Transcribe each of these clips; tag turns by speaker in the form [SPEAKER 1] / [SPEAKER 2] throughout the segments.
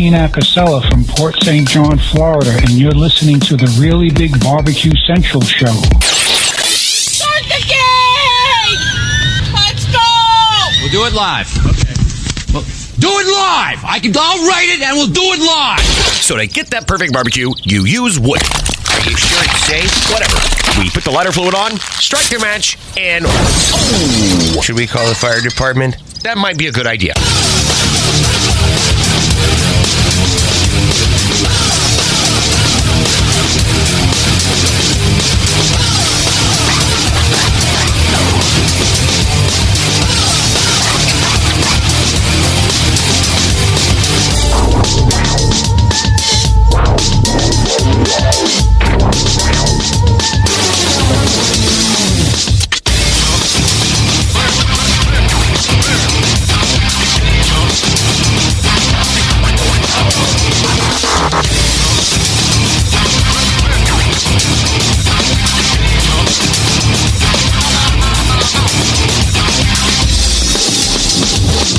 [SPEAKER 1] Tina Casella from Port St. John, Florida, and you're listening to the Really Big BBQ Central Show.
[SPEAKER 2] Start the game! Let's go!
[SPEAKER 3] We'll do it live. Okay. Well, do it live! I'll write it and we'll do it live!
[SPEAKER 4] So to get that perfect barbecue, you use wood. Are you sure it's safe? Whatever. We put the lighter fluid on, strike your match, and... Oh! Should we call the fire department? That might be a good idea.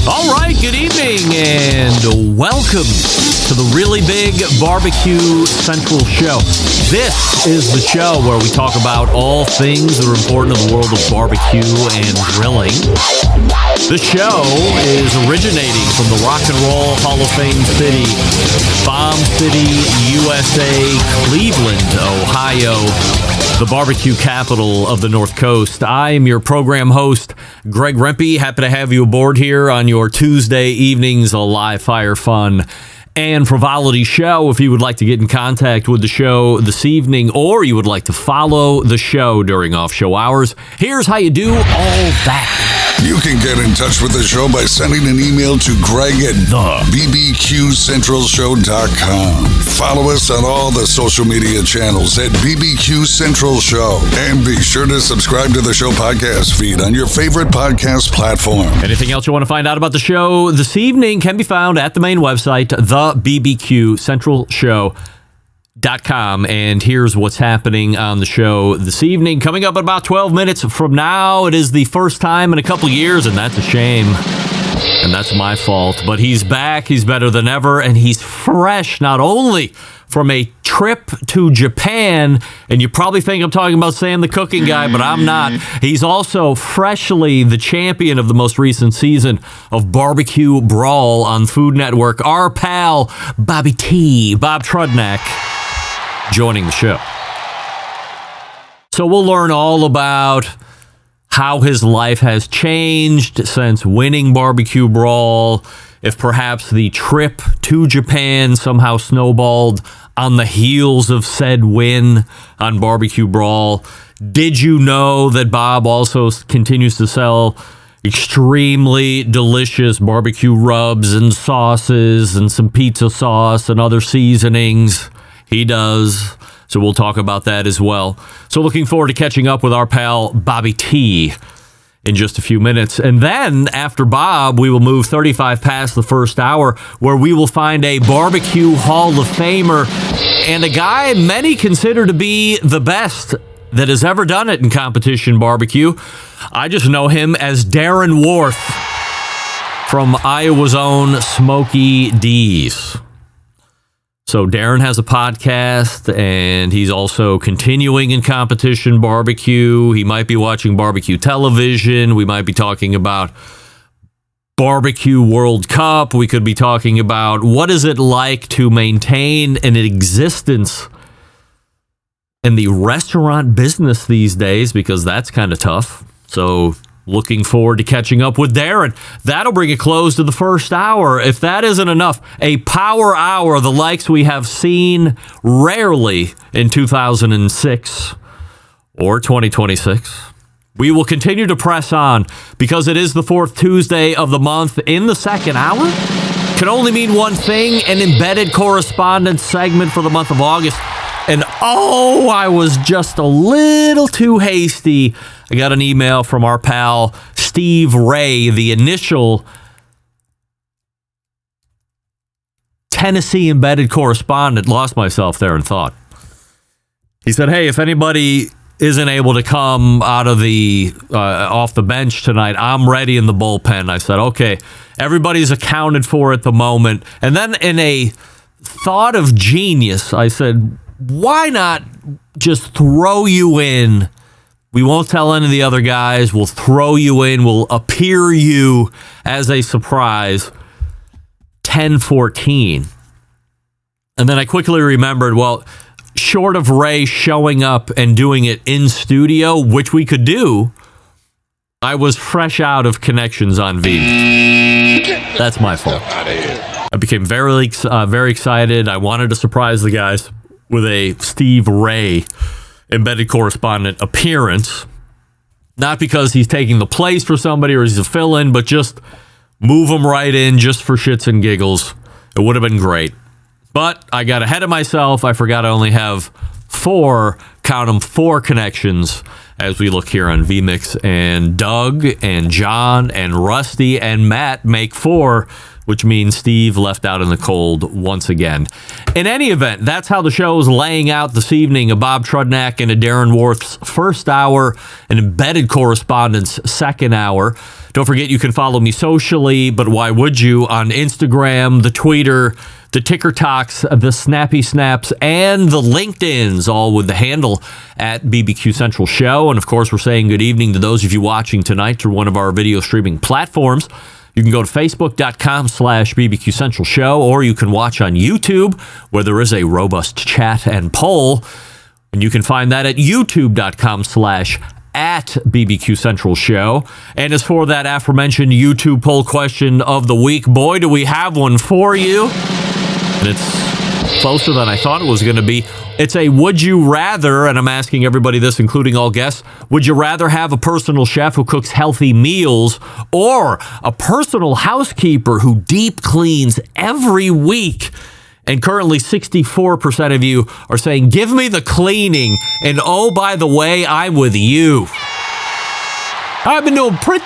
[SPEAKER 5] All right, good evening and welcome to the Really Big BBQ Central Show. This is the show where we talk about all things that are important in the world of barbecue and grilling. The show is originating from the Rock and Roll Hall of Fame city, Bomb City, USA, Cleveland, Ohio, the barbecue capital of the North Coast. I am your program host, Greg Rempe. Happy to have you aboard here on your Tuesday evenings, a live fire fun and frivolity show. If you would like to get in contact with the show this evening, or you would like to follow the show during off-show hours, here's how you do all that.
[SPEAKER 6] You can get in touch with the show by sending an email to Greg at bbqcentralshow.com. Follow us on all the social media channels at BBQ Central Show. And be sure to subscribe to the show podcast feed on your favorite podcast platform.
[SPEAKER 5] Anything else you want to find out about the show this evening can be found at the main website, thebbqcentralshow.com. And here's what's happening on the show this evening. Coming up in about 12 minutes from now, it is the first time in a couple years, and that's a shame. And that's my fault. But he's back, he's better than ever, and he's fresh not only from a trip to Japan, and you probably think I'm talking about Sam the Cooking Guy, but I'm not. He's also freshly the champion of the most recent season of BBQ Brawl on Food Network. Our pal, Bobby T, Bob Trudnak, joining the show. So we'll learn all about how his life has changed since winning BBQ Brawl, if perhaps the trip to Japan somehow snowballed on the heels of said win on BBQ Brawl. Did you know that Bob also continues to sell extremely delicious barbecue rubs and sauces and some pizza sauce and other seasonings? He does. So we'll talk about that as well. So looking forward to catching up with our pal Bobby T in just a few minutes. And then after Bob, we will move 35 past the first hour, where we will find a barbecue Hall of Famer and a guy many consider to be the best that has ever done it in competition barbecue. I just know him as Darren Warth from Iowa's own Smokey D's. So Darren has a podcast, and he's also continuing in competition barbecue. He might be watching barbecue television. We might be talking about Barbecue World Cup. We could be talking about what is it like to maintain an existence in the restaurant business these days, because that's kind of tough. So looking forward to catching up with Darren. That'll bring a close to the first hour. If that isn't enough, a power hour, the likes we have seen rarely in 2006 or 2026. We will continue to press on because it is the fourth Tuesday of the month. In the second hour can only mean one thing: an embedded correspondence segment for the month of August. And oh, I was just a little too hasty. I got an email from our pal Steve Ray, the initial Tennessee embedded correspondent. Lost myself there in thought. He said, hey, if anybody isn't able to come out of the off the bench tonight, I'm ready in the bullpen. I said, okay, everybody's accounted for at the moment. And then in a thought of genius, I said, why not just throw you in? We won't tell any of the other guys. We'll throw you in. We'll appear you as a surprise. 10-14. And then I quickly remembered, well, short of Ray showing up and doing it in studio, which we could do, I was fresh out of connections on V. That's my fault. I became very excited. I wanted to surprise the guys with a Steve Ray embedded correspondent appearance. Not because he's taking the place for somebody or he's a fill-in, but just move him right in just for shits and giggles. It would have been great. But I got ahead of myself. I forgot I only have 4 connections as we look here on VMix. And Doug and John and Rusty and Matt make 4, which means Steve left out in the cold once again. In any event, that's how the show is laying out this evening. A Bob Trudnak and a Darren Warth's first hour, an embedded correspondence second hour. Don't forget you can follow me socially, but why would you? On Instagram, the Twitter, the TikToks, the Snappy Snaps, and the LinkedIns, all with the handle at BBQ Central Show. And of course, we're saying good evening to those of you watching tonight through one of our video streaming platforms. You can go to facebook.com/BBQ Central Show, or you can watch on YouTube, where there is a robust chat and poll. And you can find that at youtube.com/@BBQ Central Show. And as for that aforementioned YouTube poll question of the week, boy, do we have one for you. And it's closer than I thought it was going to be. It's a would you rather, and I'm asking everybody this, including all guests, would you rather have a personal chef who cooks healthy meals or a personal housekeeper who deep cleans every week? And currently 64% of you are saying, give me the cleaning. And oh, by the way, I'm with you. I've been doing pretty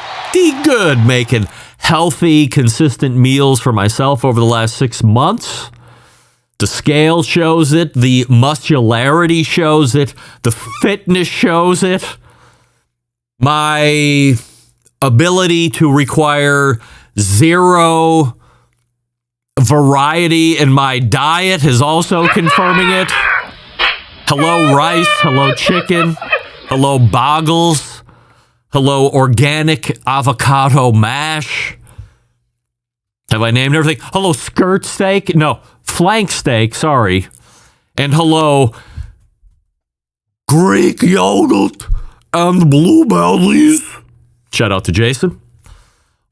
[SPEAKER 5] good making healthy, consistent meals for myself over the last 6 months. The scale shows it. The muscularity shows it. The fitness shows it. My ability to require zero variety in my diet is also confirming it. Hello, rice. Hello, chicken. Hello, boggles. Hello, organic avocado mash. Have I named everything? Hello, skirt steak. No, flank steak. Sorry. And hello, Greek yogurt and blueberries. Shout out to Jason.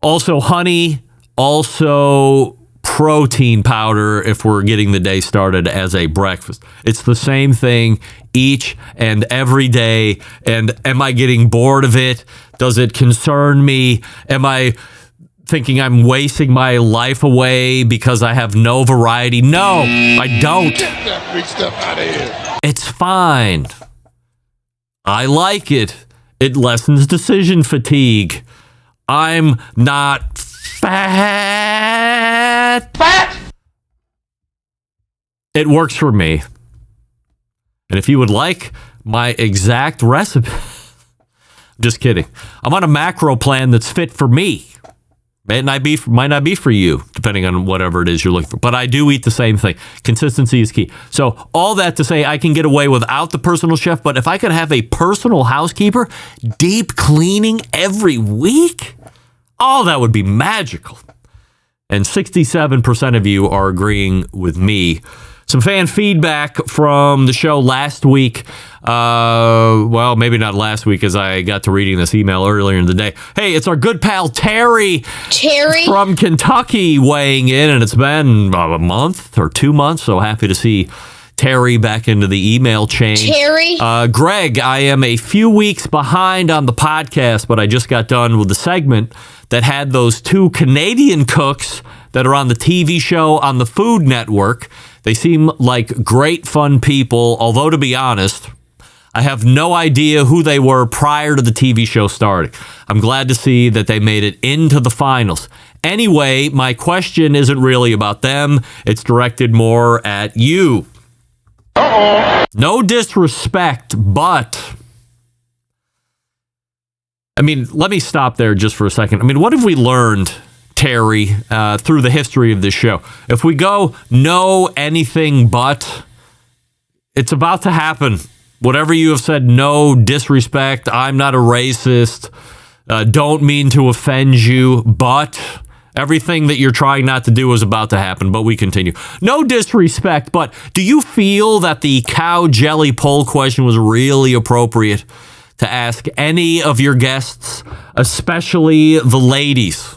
[SPEAKER 5] Also, honey. Also, protein powder if we're getting the day started as a breakfast. It's the same thing each and every day. And am I getting bored of it? Does it concern me? Am I thinking I'm wasting my life away because I have no variety? No, I don't. Get that big stuff out of here. It's fine. I like it. It lessens decision fatigue. I'm not fat. It works for me. And if you would like my exact recipe, I'm just kidding. I'm on a macro plan that's fit for me. Might not be for you, depending on whatever it is you're looking for. But I do eat the same thing. Consistency is key. So all that to say, I can get away without the personal chef. But if I could have a personal housekeeper, deep cleaning every week, oh, that would be magical. And 67% of you are agreeing with me. Some fan feedback from the show last week. Well, maybe not last week, as I got to reading this email earlier in the day. Hey, it's our good pal Terry from Kentucky weighing in, and it's been a month or 2 months, so happy to see Terry back into the email chain. Greg, I am a few weeks behind on the podcast, but I just got done with the segment that had those 2 Canadian cooks that are on the TV show on the Food Network. They seem like great, fun people, although to be honest, I have no idea who they were prior to the TV show starting. I'm glad to see that they made it into the finals. Anyway, my question isn't really about them. It's directed more at you. No disrespect, but I mean, let me stop there just for a second. I mean, what have we learned, Terry, through the history of this show? If we go no anything but, it's about to happen. Whatever you have said, no disrespect, I'm not a racist, don't mean to offend you, but everything that you're trying not to do is about to happen, but we continue. No disrespect, but do you feel that the cow jelly poll question was really appropriate to ask any of your guests, especially the ladies?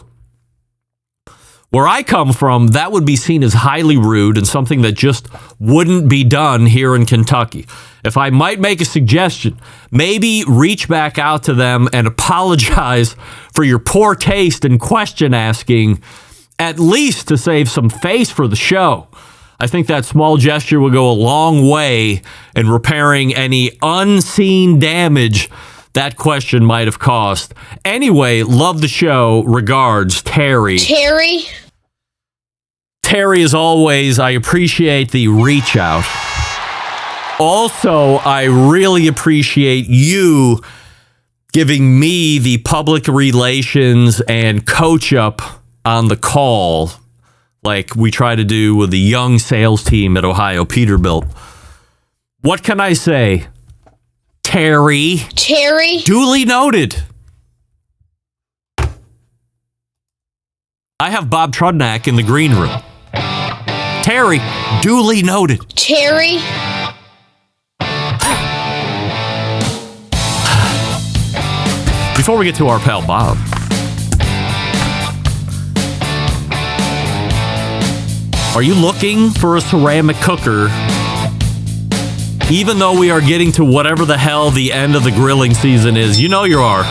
[SPEAKER 5] Where I come from, that would be seen as highly rude and something that just wouldn't be done here in Kentucky. If I might make a suggestion, maybe reach back out to them and apologize for your poor taste in question asking, at least to save some face for the show. I think that small gesture will go a long way in repairing any unseen damage that question might have caused. Anyway, love the show. Regards, Terry. Terry, as always, I appreciate the reach out. Also, I really appreciate you giving me the public relations and coach up on the call, like we try to do with the young sales team at Ohio Peterbilt. What can I say? Terry. Duly noted. I have Bob Trudnak in the green room. Terry, duly noted. Before we get to our pal Bob, are you looking for a ceramic cooker? Even though we are getting to whatever the hell the end of the grilling season is, you know you are.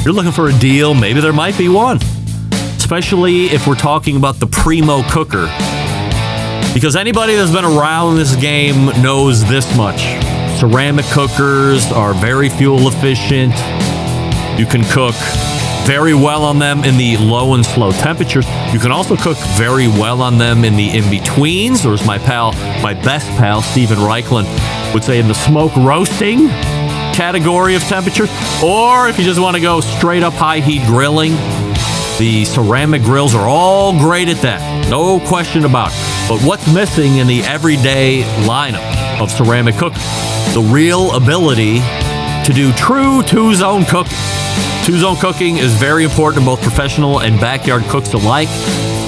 [SPEAKER 5] You're looking for a deal, maybe there might be one. Especially if we're talking about the Primo cooker. Because anybody that's been around this game knows this much. Ceramic cookers are very fuel efficient. You can cook very well on them in the low and slow temperatures. You can also cook very well on them in the in-betweens, or as my best pal, Stephen Reichland, would say in the smoke roasting category of temperatures. Or if you just want to go straight up high heat grilling, the ceramic grills are all great at that. No question about it. But what's missing in the everyday lineup of ceramic cooking? The real ability to do true two-zone cooking. Two-zone cooking is very important to both professional and backyard cooks alike.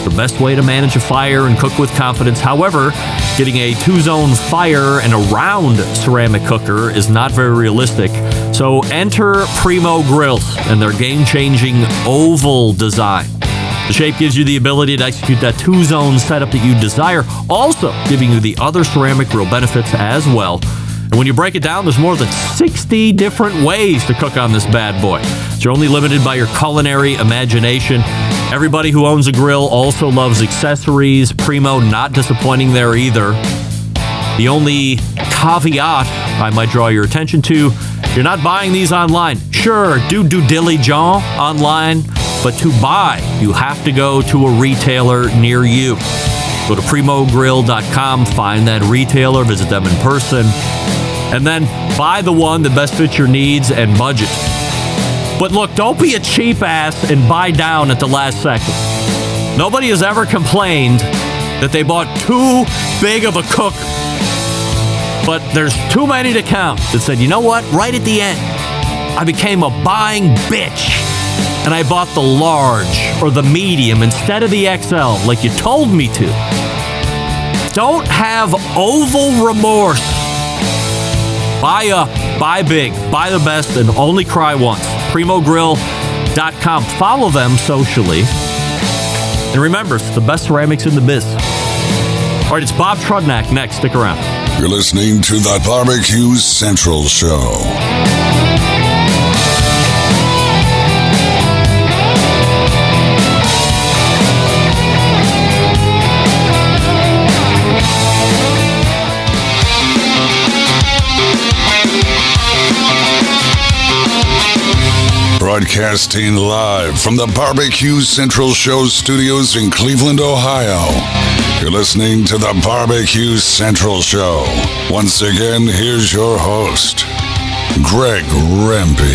[SPEAKER 5] The best way to manage a fire and cook with confidence. However, getting a two-zone fire and a round ceramic cooker is not very realistic. So enter Primo Grills and their game-changing oval design. The shape gives you the ability to execute that two-zone setup that you desire, also giving you the other ceramic grill benefits as well. And when you break it down, there's more than 60 different ways to cook on this bad boy. So you're only limited by your culinary imagination. Everybody who owns a grill also loves accessories. Primo not disappointing there either. The only caveat I might draw your attention to, you're not buying these online. Sure, do due diligence online, but to buy, you have to go to a retailer near you. Go to primogrill.com, find that retailer, visit them in person, and then buy the one that best fits your needs and budget. But look, don't be a cheap ass and buy down at the last second. Nobody has ever complained that they bought too big of a cook, but there's too many to count that said, you know what, right at the end, I became a buying bitch and I bought the large or the medium instead of the XL like you told me to. Don't have oval remorse. Buy up, buy big, buy the best, and only cry once. primogrill.com. Follow them socially. And remember, it's the best ceramics in the biz. All right, it's Bob Trudnak next. Stick around.
[SPEAKER 6] You're listening to the Barbecue Central Show. Broadcasting live from the Barbecue Central Show studios in Cleveland, Ohio. You're listening to the Barbecue Central Show. Once again, here's your host, Greg Rempe.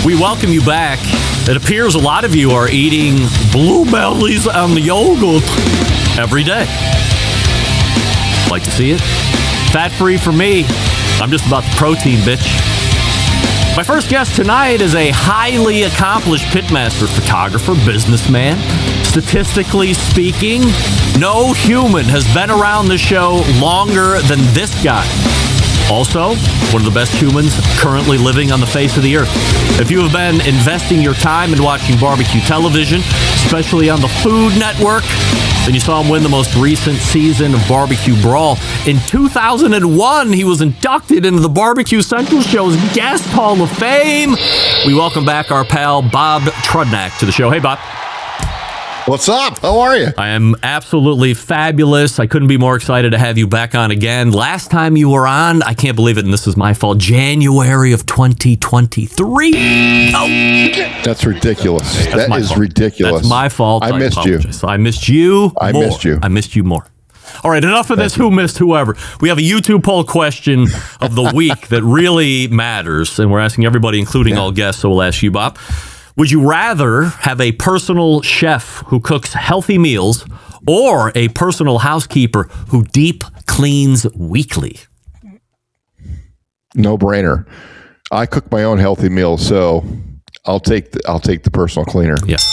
[SPEAKER 5] We welcome you back. It appears a lot of you are eating blueberries and yogurt every day. Like to see it? Fat-free for me. I'm just about the protein, bitch. My first guest tonight is a highly accomplished pitmaster, photographer, businessman. Statistically speaking, no human has been around the show longer than this guy. Also, one of the best humans currently living on the face of the earth. If you have been investing your time in watching barbecue television, especially on the Food Network, then you saw him win the most recent season of BBQ Brawl. In 2001, he was inducted into the Barbecue Central Show's Guest Hall of Fame. We welcome back our pal Bob Trudnak to the show. Hey, Bob.
[SPEAKER 7] What's up? How are you?
[SPEAKER 5] I am absolutely fabulous. I couldn't be more excited to have you back on again. Last time you were on, I can't believe it, and this is my fault, January of 2023. Oh.
[SPEAKER 7] That's ridiculous.
[SPEAKER 5] That's
[SPEAKER 7] that is
[SPEAKER 5] fault.
[SPEAKER 7] ridiculous.
[SPEAKER 5] That's my fault.
[SPEAKER 7] I missed you.
[SPEAKER 5] I missed you.
[SPEAKER 7] I
[SPEAKER 5] more.
[SPEAKER 7] missed you.
[SPEAKER 5] I missed you more. All right, enough of this who missed whoever. We have a YouTube poll question of the week that really matters, and we're asking everybody, including all guests, so we'll ask you, Bob. Would you rather have a personal chef who cooks healthy meals or a personal housekeeper who deep cleans weekly?
[SPEAKER 7] No brainer. I cook my own healthy meals, so I'll take the personal cleaner.
[SPEAKER 5] Yes.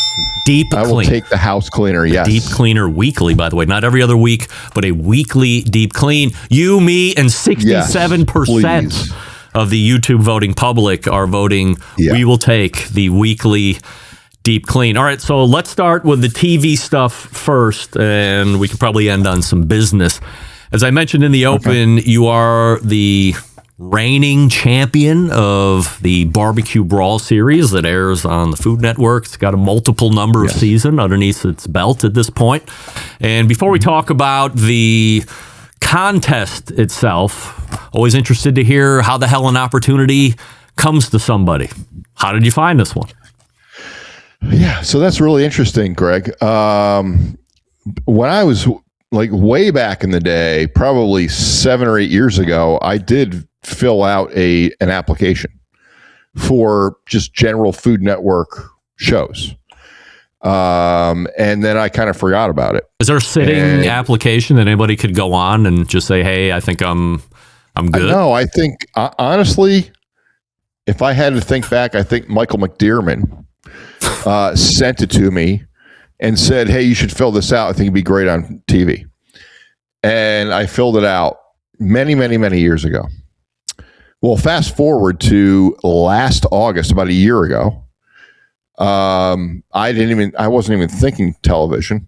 [SPEAKER 5] Deep clean.
[SPEAKER 7] I will take the house cleaner, yes.
[SPEAKER 5] Deep cleaner weekly, by the way. Not every other week, but a weekly deep clean. You, me, and 67% of the YouTube voting public are voting, we will take the weekly deep clean. All right, so let's start with the TV stuff first, and we can probably end on some business. As I mentioned in the open, you are the reigning champion of the BBQ Brawl series that airs on the Food Network. It's got a multiple number of seasons underneath its belt at this point. And before we talk about the contest itself, always interested to hear how the hell an opportunity comes to somebody. How did you find this one?
[SPEAKER 7] Yeah, so that's really interesting, Greg. When I was like way back in the day, probably 7 or 8 years ago, I did fill out an application for just general Food Network shows. And then I kind of forgot about it.
[SPEAKER 5] Is there a sitting application that anybody could go on and just say, hey, I think I'm good?
[SPEAKER 7] No, I think, honestly, if I had to think back, I think Michael McDearman sent it to me and said, hey, you should fill this out. I think it'd be great on TV. And I filled it out many, many, many years ago. Well, fast forward to last August, about a year ago. I wasn't even thinking television.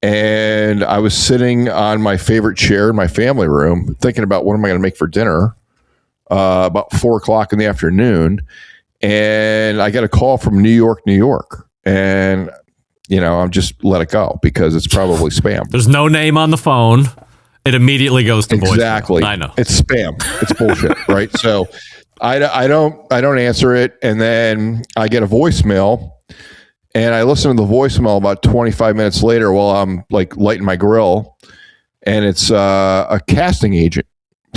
[SPEAKER 7] And I was sitting on my favorite chair in my family room thinking about what am I going to make for dinner about 4:00 in the afternoon. And I got a call from New York. And, I'm just let it go because it's probably spam.
[SPEAKER 5] There's no name on the phone. It immediately goes to voicemail. Exactly. I know.
[SPEAKER 7] It's spam. It's bullshit, right? So I don't answer it. And then I get a voicemail. And I listen to the voicemail about 25 minutes later while I'm like lighting my grill, and it's a casting agent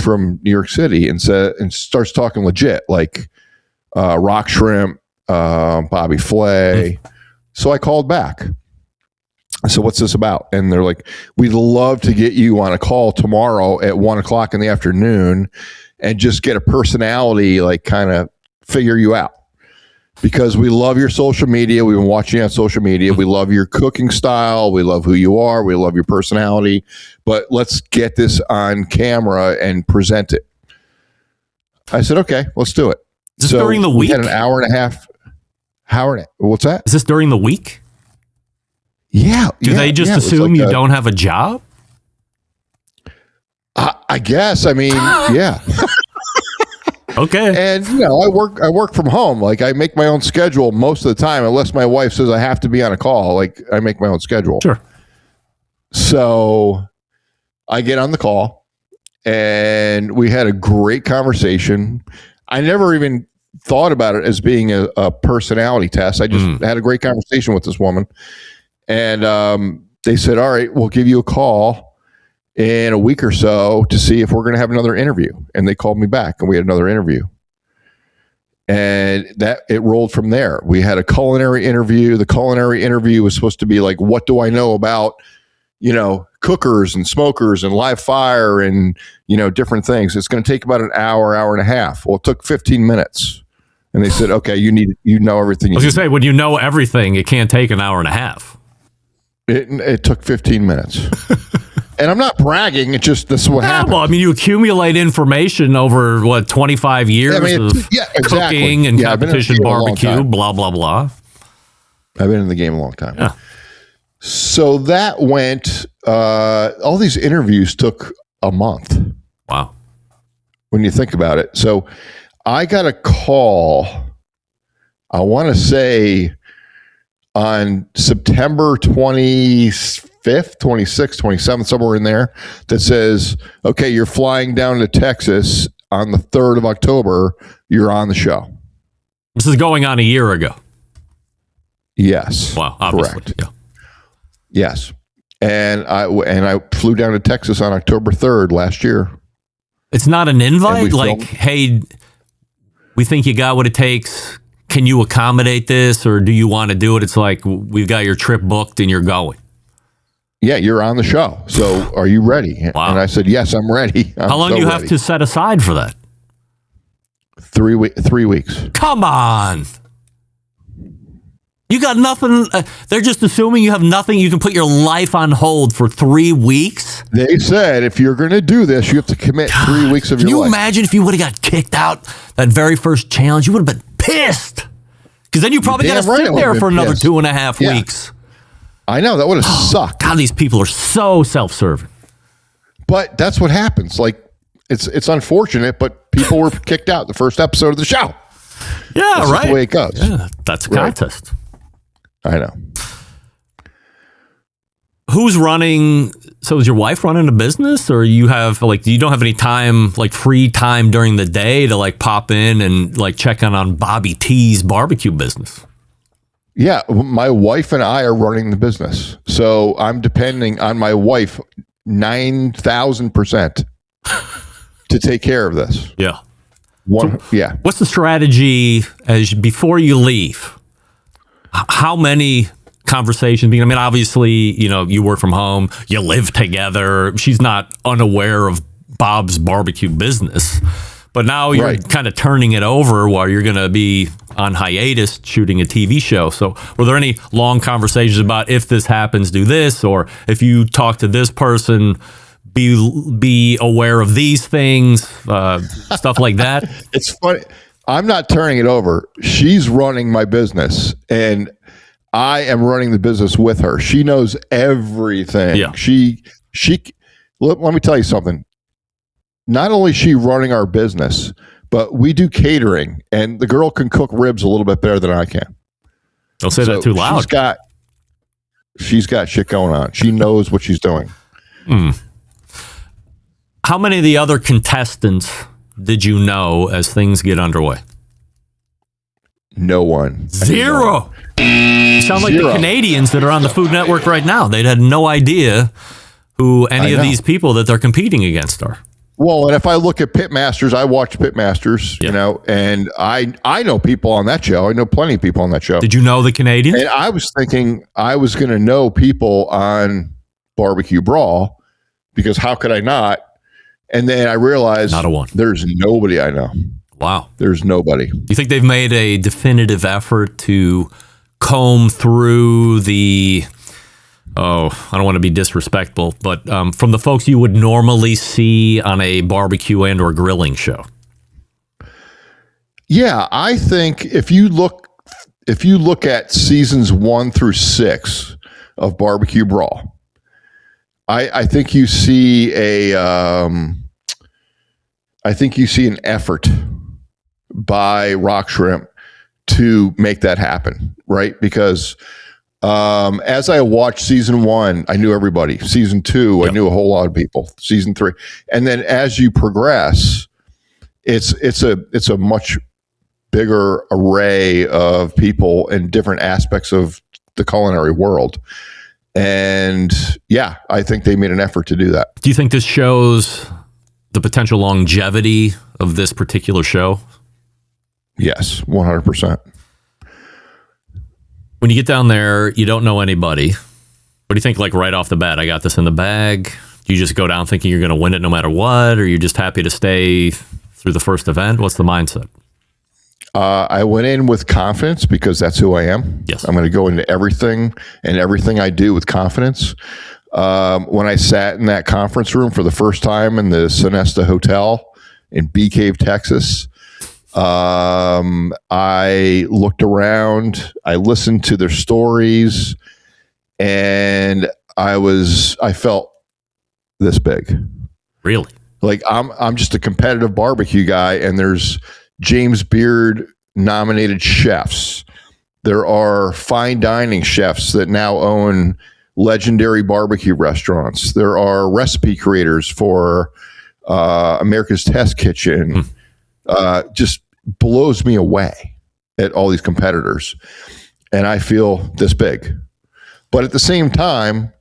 [SPEAKER 7] from New York City, and starts talking legit, like Rock Shrimp, Bobby Flay. So I called back. I said, "What's this about?" And they're like, "We'd love to get you on a call tomorrow at 1:00 in the afternoon, and just get a personality, like kind of figure you out." Because we love your social media. We've been watching you on social media. We love your cooking style. We love who you are. We love your personality. But let's get this on camera and present it. I said, okay, let's do it.
[SPEAKER 5] Is this during the week?
[SPEAKER 7] We had an hour and a half. What's that?
[SPEAKER 5] Is this during the week?
[SPEAKER 7] Yeah.
[SPEAKER 5] Do they just assume you don't have a job?
[SPEAKER 7] I guess. I mean, yeah.
[SPEAKER 5] Okay.
[SPEAKER 7] And I work from home. Like I make my own schedule most of the time, unless my wife says I have to be on a call. Like I make my own schedule.
[SPEAKER 5] Sure.
[SPEAKER 7] So I get on the call and we had a great conversation. I never even thought about it as being a personality test. I just had a great conversation with this woman. And they said, all right, we'll give you a call in a week or so to see if we're going to have another interview. And they called me back and we had another interview. And that it rolled from there. We had a culinary interview. The culinary interview was supposed to be like, what do I know about, cookers and smokers and live fire and, different things. It's going to take about an hour, hour and a half. Well, it took 15 minutes. And they said, okay, you know everything.
[SPEAKER 5] I was going to say, when you know everything, it can't take an hour and a half.
[SPEAKER 7] It took 15 minutes. And I'm not bragging. It's just this is what happened.
[SPEAKER 5] Well, I mean, you accumulate information over, 25 years of
[SPEAKER 7] exactly.
[SPEAKER 5] cooking and competition barbecue, blah, blah, blah.
[SPEAKER 7] I've been in the game a long time.
[SPEAKER 5] Yeah.
[SPEAKER 7] So that went, all these interviews took a month.
[SPEAKER 5] Wow.
[SPEAKER 7] When you think about it. So I got a call, I want to say on September 25th, 26th, 27th, somewhere in there, that says, okay, you're flying down to Texas on the 3rd of October. You're on the show.
[SPEAKER 5] This is going on a year ago.
[SPEAKER 7] Yes.
[SPEAKER 5] Wow. Obviously.
[SPEAKER 7] Correct.
[SPEAKER 5] Yeah.
[SPEAKER 7] Yes. And I flew down to Texas on October 3rd last year.
[SPEAKER 5] It's not an invite? Like, hey, we think you got what it takes. Can you accommodate this, or do you want to do it? It's like, we've got your trip booked and you're going.
[SPEAKER 7] Yeah, you're on the show. So are you ready?
[SPEAKER 5] Wow.
[SPEAKER 7] And I said, yes, I'm ready.
[SPEAKER 5] How long do you have to set aside for that?
[SPEAKER 7] 3 weeks.
[SPEAKER 5] Come on. You got nothing. They're just assuming you have nothing. You can put your life on hold for 3 weeks.
[SPEAKER 7] They said if you're going to do this, you have to commit 3 weeks of your life. Can you
[SPEAKER 5] imagine if you would have got kicked out that very first challenge? You would have been pissed. Because then you probably got to sit there for another 2.5 weeks.
[SPEAKER 7] I know. That would have sucked.
[SPEAKER 5] God, these people are so self-serving.
[SPEAKER 7] But that's what happens. Like, it's unfortunate, but people were kicked out the first episode of the show.
[SPEAKER 5] Yeah,
[SPEAKER 7] that's
[SPEAKER 5] right.
[SPEAKER 7] the way it goes.
[SPEAKER 5] Yeah, that's a contest.
[SPEAKER 7] I know.
[SPEAKER 5] Who's running? So is your wife running a business, or you have you don't have any time, free time during the day to pop in and check on Bobby T's barbecue business?
[SPEAKER 7] Yeah, my wife and I are running the business, so I'm depending on my wife 9,000% to take care of this.
[SPEAKER 5] Yeah.
[SPEAKER 7] Yeah.
[SPEAKER 5] What's the strategy before you leave? How many conversations? I mean, obviously, you work from home, you live together. She's not unaware of Bob's barbecue business, but now you're kind of turning it over while you're going to be on hiatus shooting a TV show. So were there any long conversations about if this happens, do this, or if you talk to this person, be aware of these things, stuff like that?
[SPEAKER 7] It's funny. I'm not turning it over. She's running my business, and I am running the business with her. She knows everything.
[SPEAKER 5] Yeah.
[SPEAKER 7] Let me tell you something. Not only is she running our business, but we do catering, and the girl can cook ribs a little bit better than I can.
[SPEAKER 5] Don't say that too loud.
[SPEAKER 7] She's got shit going on. She knows what she's doing.
[SPEAKER 5] How many of the other contestants did you know as things get underway?
[SPEAKER 7] No one.
[SPEAKER 5] Zero. You sound like the Canadians that are on the Food Network right now. They had no idea who any of these people that they're competing against are.
[SPEAKER 7] Well, and if I look at Pitmasters, I watch Pitmasters, and I know people on that show. I know plenty of people on that show.
[SPEAKER 5] Did you know the Canadians?
[SPEAKER 7] And I was thinking I was going to know people on BBQ Brawl, because how could I not? And then I realized
[SPEAKER 5] not a one.
[SPEAKER 7] There's nobody I know.
[SPEAKER 5] Wow.
[SPEAKER 7] There's nobody.
[SPEAKER 5] Do you think they've made a definitive effort to comb through the, I don't want to be disrespectful, but from the folks you would normally see on a barbecue and or grilling show?
[SPEAKER 7] Yeah, I think if you look at seasons 1 through 6 of BBQ Brawl, I think you see an effort by Rock Shrimp to make that happen, right? Because as I watched season 1, I knew everybody. Season 2, I knew a whole lot of people. Season 3, and then as you progress, it's a much bigger array of people in different aspects of the culinary world. And yeah, I think they made an effort to do that.
[SPEAKER 5] Do you think this shows the potential longevity of this particular show?
[SPEAKER 7] Yes, 100%.
[SPEAKER 5] When you get down there, you don't know anybody. What do you think, like right off the bat? I got this in the bag. Do you just go down thinking you're going to win it no matter what? Or are you just happy to stay through the first event? What's the mindset?
[SPEAKER 7] I went in with confidence because that's who I am.
[SPEAKER 5] Yes.
[SPEAKER 7] I'm going to go into everything I do with confidence. When I sat in that conference room for the first time in the Sonesta Hotel in Bee Cave, Texas, I looked around, I listened to their stories, and I felt this big.
[SPEAKER 5] Really?
[SPEAKER 7] Like I'm just a competitive barbecue guy, and there's James Beard nominated chefs. There are fine dining chefs that now own legendary barbecue restaurants. There are recipe creators for America's Test Kitchen. Just blows me away at all these competitors. And I feel this big. But at the same time,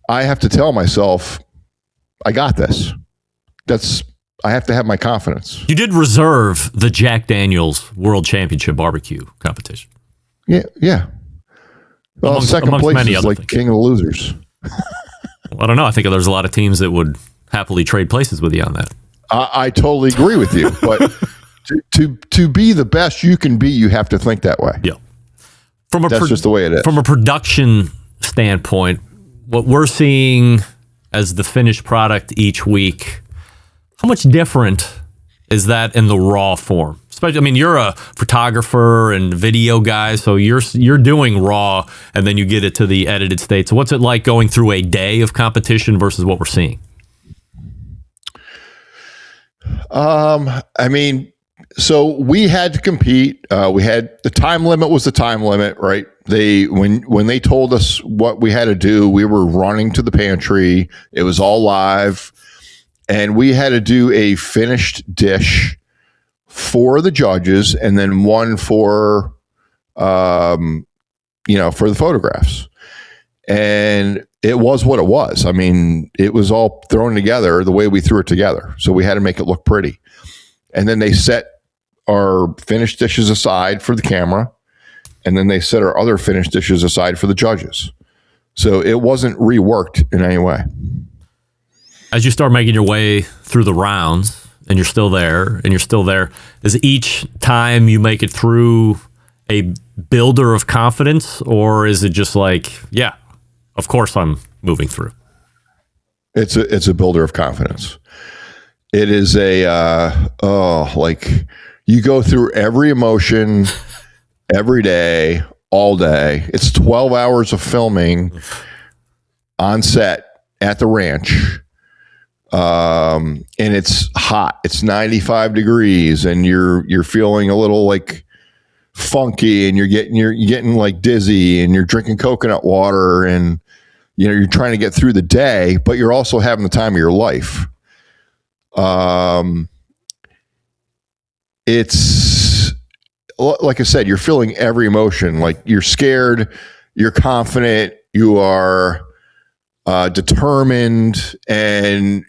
[SPEAKER 7] I have to tell myself, I got this. I have to have my confidence.
[SPEAKER 5] You did reserve the Jack Daniels World Championship barbecue competition.
[SPEAKER 7] Yeah. Well, second place is like things. King of the losers.
[SPEAKER 5] I don't know. I think there's a lot of teams that would happily trade places with you on that.
[SPEAKER 7] I totally agree with you. But to be the best you can be, you have to think that way.
[SPEAKER 5] Yeah.
[SPEAKER 7] That's just the way it is.
[SPEAKER 5] From a production standpoint, what we're seeing as the finished product each week, how much different is that in the raw form? Especially, I mean, you're a photographer and video guy, so you're doing raw, and then you get it to the edited state. So what's it like going through a day of competition versus what we're seeing?
[SPEAKER 7] I mean, so we had to compete. We had the time limit was the time limit, right? When they told us what we had to do, we were running to the pantry. It was all live. And we had to do a finished dish for the judges and then one for, for the photographs. And it was what it was. I mean, it was all thrown together the way we threw it together. So we had to make it look pretty. And then they set our finished dishes aside for the camera. And then they set our other finished dishes aside for the judges. So it wasn't reworked in any way.
[SPEAKER 5] As you start making your way through the rounds and you're still there, is each time you make it through a builder of confidence, or is it just like, yeah, of course I'm moving through?
[SPEAKER 7] It's a builder of confidence. It is you go through every emotion every day, all day. It's 12 hours of filming on set at the ranch. And it's hot. It's 95 degrees, and you're feeling a little like funky, and you're getting like dizzy, and you're drinking coconut water, and you're trying to get through the day, but you're also having the time of your life. It's like I said, you're feeling every emotion. Like you're scared, you're confident, you are determined, and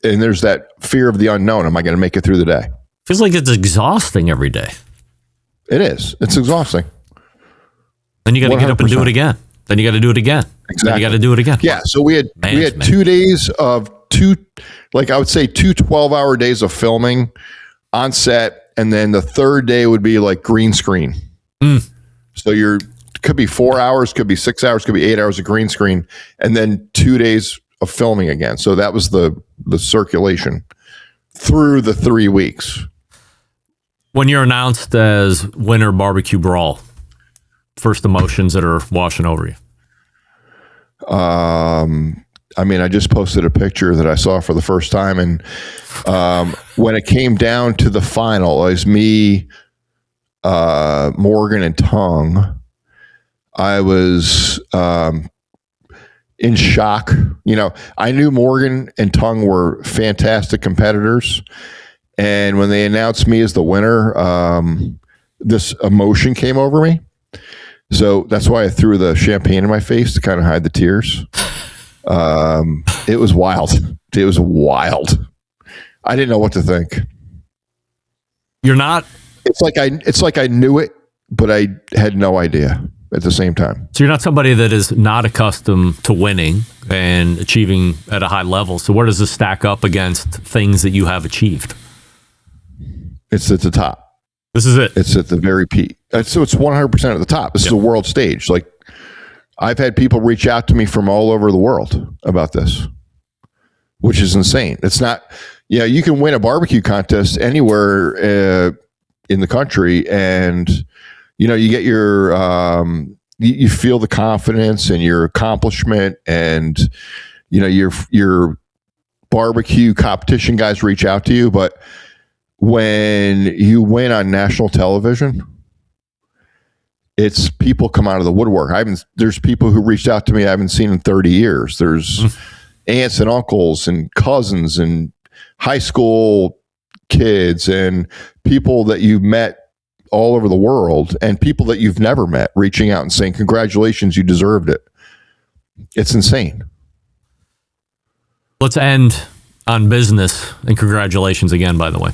[SPEAKER 7] there's that fear of the unknown. Am I going to make it through the day?
[SPEAKER 5] Feels like it's exhausting every day.
[SPEAKER 7] It is. It's exhausting.
[SPEAKER 5] Then you got to get up and do it again. Then you got to do it again.
[SPEAKER 7] Exactly.
[SPEAKER 5] Then you got to do it again.
[SPEAKER 7] Yeah. So we had 2 days of two 12-hour days of filming on set, and then the third day would be like green screen. So could be 4 hours, could be 6 hours, could be 8 hours of green screen, and then 2 days of filming again. So that was the circulation through the 3 weeks.
[SPEAKER 5] When you're announced as winner BBQ Brawl, first emotions that are washing over you?
[SPEAKER 7] I mean, I just posted a picture that I saw for the first time, and when it came down to the final, it was me, Morgan, and Tongue. I was in shock. I knew Morgan and Tongue were fantastic competitors, and when they announced me as the winner, this emotion came over me. So that's why I threw the champagne in my face to kind of hide the tears. It was wild. I didn't know what to think.
[SPEAKER 5] You're not
[SPEAKER 7] It's like I knew it, but I had no idea at the same time.
[SPEAKER 5] So you're not somebody that is not accustomed to winning and achieving at a high level. So where does this stack up against things that you have achieved?
[SPEAKER 7] It's at the top.
[SPEAKER 5] This is it.
[SPEAKER 7] It's at the very peak. So it's 100% at the top. This is a world stage. Like, I've had people reach out to me from all over the world about this, which is insane. It's not, you can win a barbecue contest anywhere in the country, and you get your you feel the confidence and your accomplishment, and your barbecue competition guys reach out to you. But when you win on national television, it's people come out of the woodwork. There's people who reached out to me I haven't seen in 30 years. There's aunts and uncles and cousins and high school kids and people that you've met all over the world, and people that you've never met reaching out and saying, congratulations, you deserved it. It's insane.
[SPEAKER 5] Let's end on business, and congratulations again, by the way.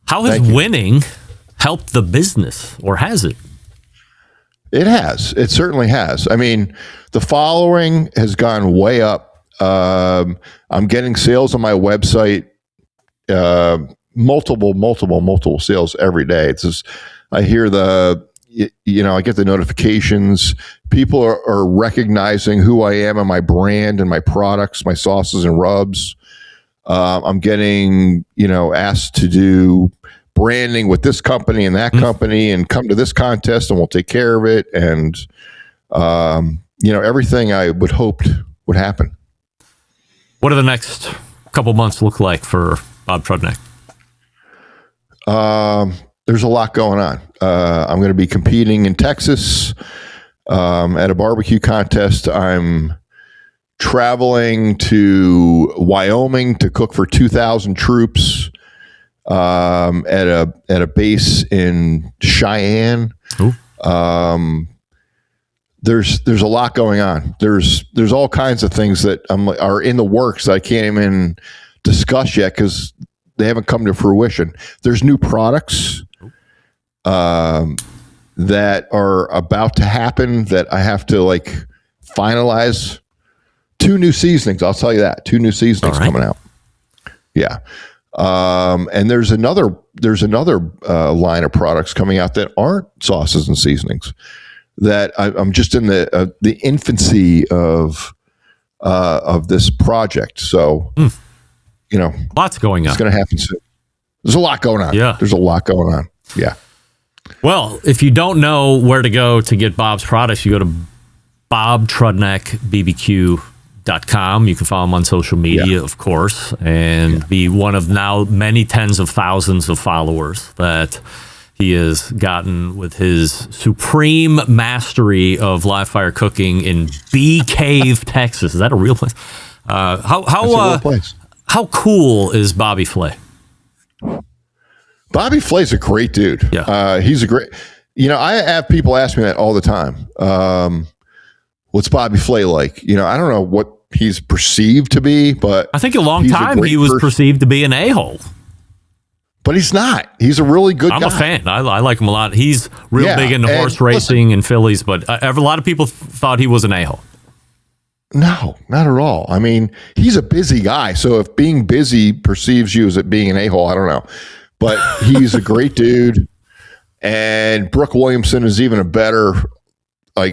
[SPEAKER 5] How has winning helped the business, or has it?
[SPEAKER 7] It has. It certainly has. I mean, the following has gone way up. I'm getting sales on my website, multiple sales every day. It's just, I hear I get the notifications. People are recognizing who I am and my brand and my products, my sauces and rubs. I'm getting, asked to do branding with this company and that company, and come to this contest and we'll take care of it. And, everything I would hoped would happen.
[SPEAKER 5] What do the next couple months look like for Bob Trudnak?
[SPEAKER 7] There's a lot going on. I'm going to be competing in Texas at a barbecue contest. I'm traveling to Wyoming to cook for 2,000 troops at a base in Cheyenne. There's a lot going on. There's all kinds of things that are in the works that I can't even discuss yet because they haven't come to fruition. There's new products that are about to happen that I have to finalize. 2 new seasonings. I'll tell you that. 2 new seasonings coming out. Yeah. And there's another line of products coming out that aren't sauces and seasonings that I'm just in the infancy of this project. So,
[SPEAKER 5] lots going on.
[SPEAKER 7] It's going to happen soon. There's a lot going on.
[SPEAKER 5] Yeah.
[SPEAKER 7] There's a lot going on. Yeah.
[SPEAKER 5] Well, if you don't know where to go to get Bob's products, you go to BobTrudnakBBQ.com. You can follow him on social media, of course, and be one of now many tens of thousands of followers that he has gotten with his supreme mastery of live fire cooking in Bee Cave, Texas. Is that a real place?
[SPEAKER 7] That's a real place.
[SPEAKER 5] How cool is Bobby Flay?
[SPEAKER 7] Bobby Flay's a great dude.
[SPEAKER 5] Yeah.
[SPEAKER 7] He's a great, I have people ask me that all the time. What's Bobby Flay like? I don't know what he's perceived to be, but
[SPEAKER 5] I think a long time he was perceived to be an a-hole.
[SPEAKER 7] But he's not. He's a really good guy.
[SPEAKER 5] I'm a fan. I like him a lot. He's real big into horse racing and fillies, but a lot of people thought he was an a-hole.
[SPEAKER 7] No, not at all. I mean, he's a busy guy. So if being busy perceives you as being an a-hole, I don't know. But he's a great dude. And Brooke Williamson is even a better,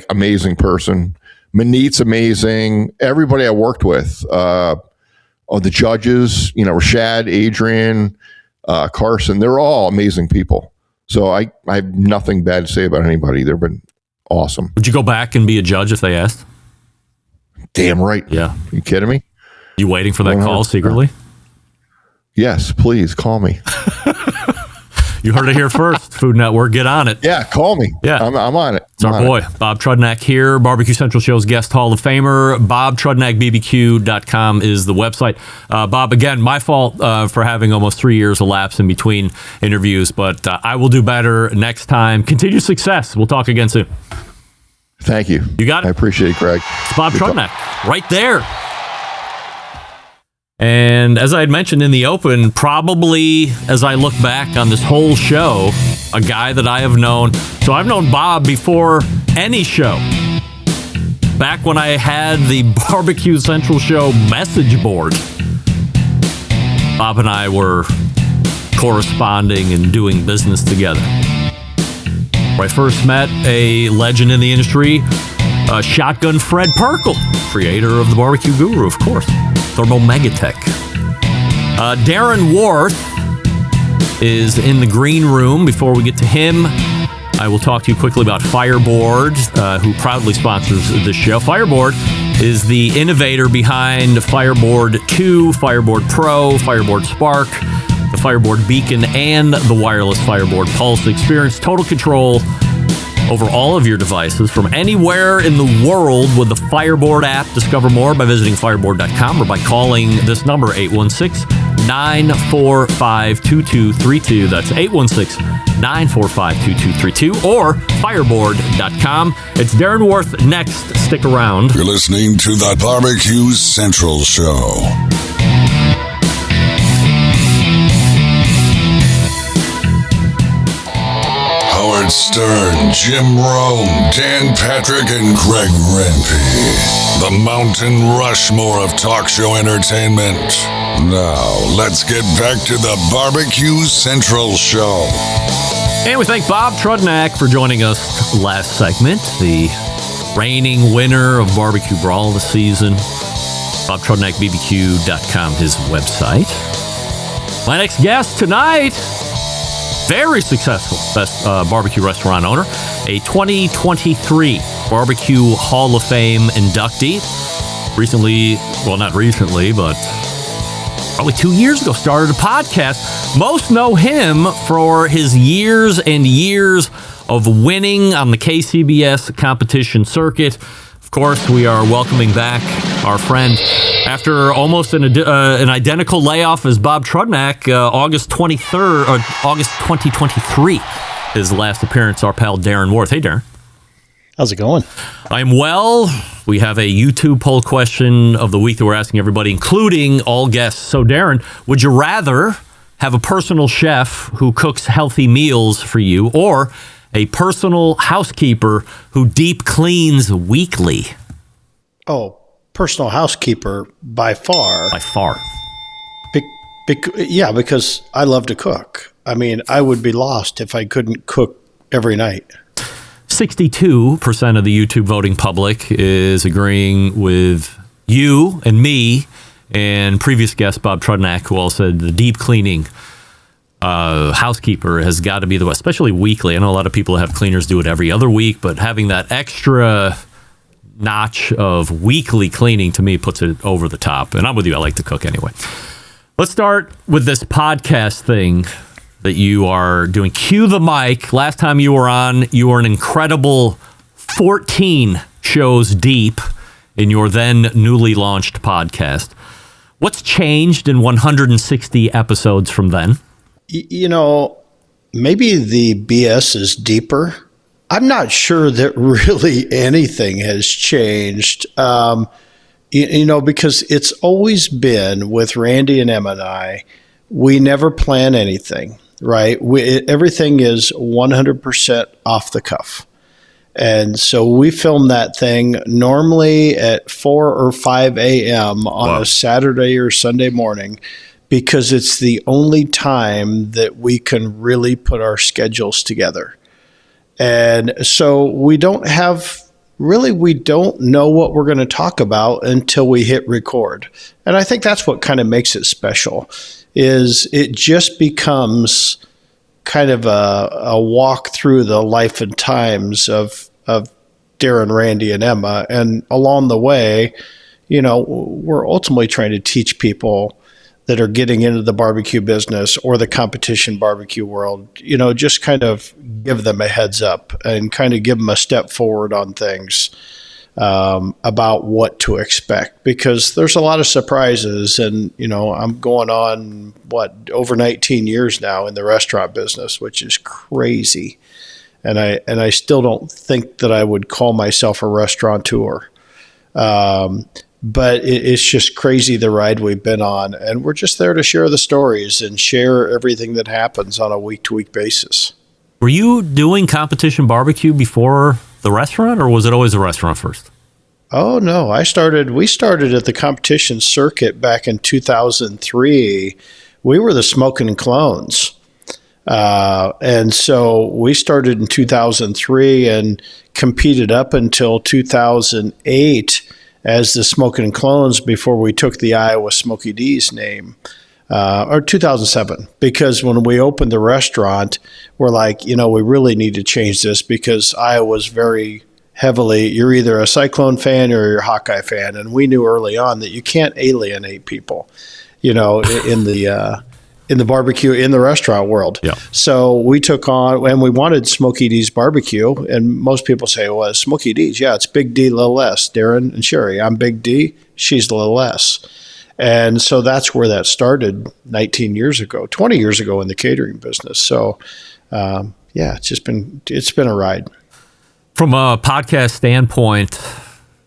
[SPEAKER 7] amazing person. Manit's amazing. Everybody I worked with, the judges, Rashad, Adrian, Carson, they're all amazing people. So I have nothing bad to say about anybody. They've been awesome.
[SPEAKER 5] Would you go back and be a judge if they asked?
[SPEAKER 7] Damn right.
[SPEAKER 5] Yeah.
[SPEAKER 7] You kidding me?
[SPEAKER 5] You waiting for that call secretly?
[SPEAKER 7] Yes, please call me.
[SPEAKER 5] You heard it here first. Food Network, get on it.
[SPEAKER 7] Yeah, call me.
[SPEAKER 5] Yeah,
[SPEAKER 7] I'm on it.
[SPEAKER 5] It's our boy, Bob Trudnak here, Barbecue Central Show's guest Hall of Famer. BobTrudnakBBQ.com is the website. Bob, again, my fault for having almost 3 years elapsed in between interviews, but I will do better next time. Continued success. We'll talk again soon.
[SPEAKER 7] Thank you.
[SPEAKER 5] You got it.
[SPEAKER 7] I appreciate it, Greg.
[SPEAKER 5] It's Bob Trudnak, right there. And as I had mentioned in the open, probably as I look back on this whole show, a guy that I have known. So I've known Bob before any show. Back when I had the Barbecue Central Show message board, Bob and I were corresponding and doing business together. Where I first met a legend in the industry, Shotgun Fred Perkle, creator of the Barbecue Guru, of course, Thermo Megatech. Darren Warth is in the green room. Before we get to him, I will talk to you quickly about Fireboard, who proudly sponsors this show. Fireboard is the innovator behind Fireboard 2, Fireboard Pro, Fireboard Spark, the Fireboard Beacon, and the wireless Fireboard Pulse. Experience total control over all of your devices from anywhere in the world with the Fireboard app. Discover more by visiting fireboard.com or by calling this number, 816-945-2232. That's 816-945-2232 or fireboard.com. It's Darren Warth next. Stick around.
[SPEAKER 6] You're listening to the Barbecue Central Show. Howard Stern, Jim Rome, Dan Patrick, and Greg Rempe. The Mountain Rushmore of talk show entertainment. Now, let's get back to the Barbecue Central Show.
[SPEAKER 5] And we thank Bob Trudnak for joining us last segment, the reigning winner of Barbecue Brawl this season. Bob Trudnak, BBQ.com, his website. My next guest tonight, very successful best barbecue restaurant owner, a 2023 Barbecue Hall of Fame inductee. Recently, well, not recently, but probably 2 years ago, started a podcast. Most know him for his years and years of winning on the KCBS competition circuit. Of course, we are welcoming back our friend after almost an identical layoff as Bob Trudnak, August 23rd, or August 2023, his last appearance, our pal Darren Warth. Hey, Darren.
[SPEAKER 8] How's it going?
[SPEAKER 5] I'm well. We have a YouTube poll question of the week that we're asking everybody, including all guests. So, Darren, would you rather have a personal chef who cooks healthy meals for you or a personal housekeeper who deep cleans weekly?
[SPEAKER 8] Oh, personal housekeeper by far.
[SPEAKER 5] By far.
[SPEAKER 8] Yeah, because I love to cook. I mean, I would be lost if I couldn't cook every night.
[SPEAKER 5] 62% of the YouTube voting public is agreeing with you and me and previous guest Bob Trudnak, who all said the deep cleaning housekeeper has got to be the best, especially weekly. I know a lot of people have cleaners do it every other week, but having that extra notch of weekly cleaning to me puts it over the top. And I'm with you. I like to cook anyway. Let's start with this podcast thing that you are doing. Cue the mic. Last time you were on, you were an incredible 14 shows deep in your then newly launched podcast. What's changed in 160 episodes from then?
[SPEAKER 8] You know, maybe the BS is deeper. I'm not sure that really anything has changed, because it's always been with Randy and Emma and I, we never plan anything, right? Everything is 100% off the cuff. And so we film that thing normally at 4 or 5 a.m. on a Saturday or Sunday morning, because it's the only time that we can really put our schedules together. And so we don't know what we're going to talk about until we hit record. And I think that's what kind of makes it special, is it just becomes kind of a walk through the life and times of Darren, Randy, and Emma. And along the way, we're ultimately trying to teach people that are getting into the barbecue business or the competition barbecue world, just kind of give them a heads up and kind of give them a step forward on things about what to expect, because there's a lot of surprises. And, I'm going on, over 19 years now in the restaurant business, which is crazy. And I still don't think that I would call myself a restaurateur. But it's just crazy, the ride we've been on. And we're just there to share the stories and share everything that happens on a week-to-week basis.
[SPEAKER 5] Were you doing competition barbecue before the restaurant, or was it always the restaurant first?
[SPEAKER 8] Oh no, we started at the competition circuit back in 2003. We were the Smoking Clones. And so we started in 2003 and competed up until 2008 as the Smoking Clones before we took the Iowa Smokey D's name. Or 2007, because when we opened the restaurant, we're like, we really need to change this because Iowa's very heavily, you're either a Cyclone fan or you're a Hawkeye fan. And we knew early on that you can't alienate people, in the barbecue, in the restaurant world.
[SPEAKER 5] Yeah.
[SPEAKER 8] So we took on, and we wanted Smokey D's barbecue. And most people say, well, it's Smokey D's. Yeah, it's Big D, little S. Darren and Sherry. I'm Big D. She's little S. And so that's where that started 19 years ago, 20 years ago in the catering business. So, it's been a ride.
[SPEAKER 5] From a podcast standpoint,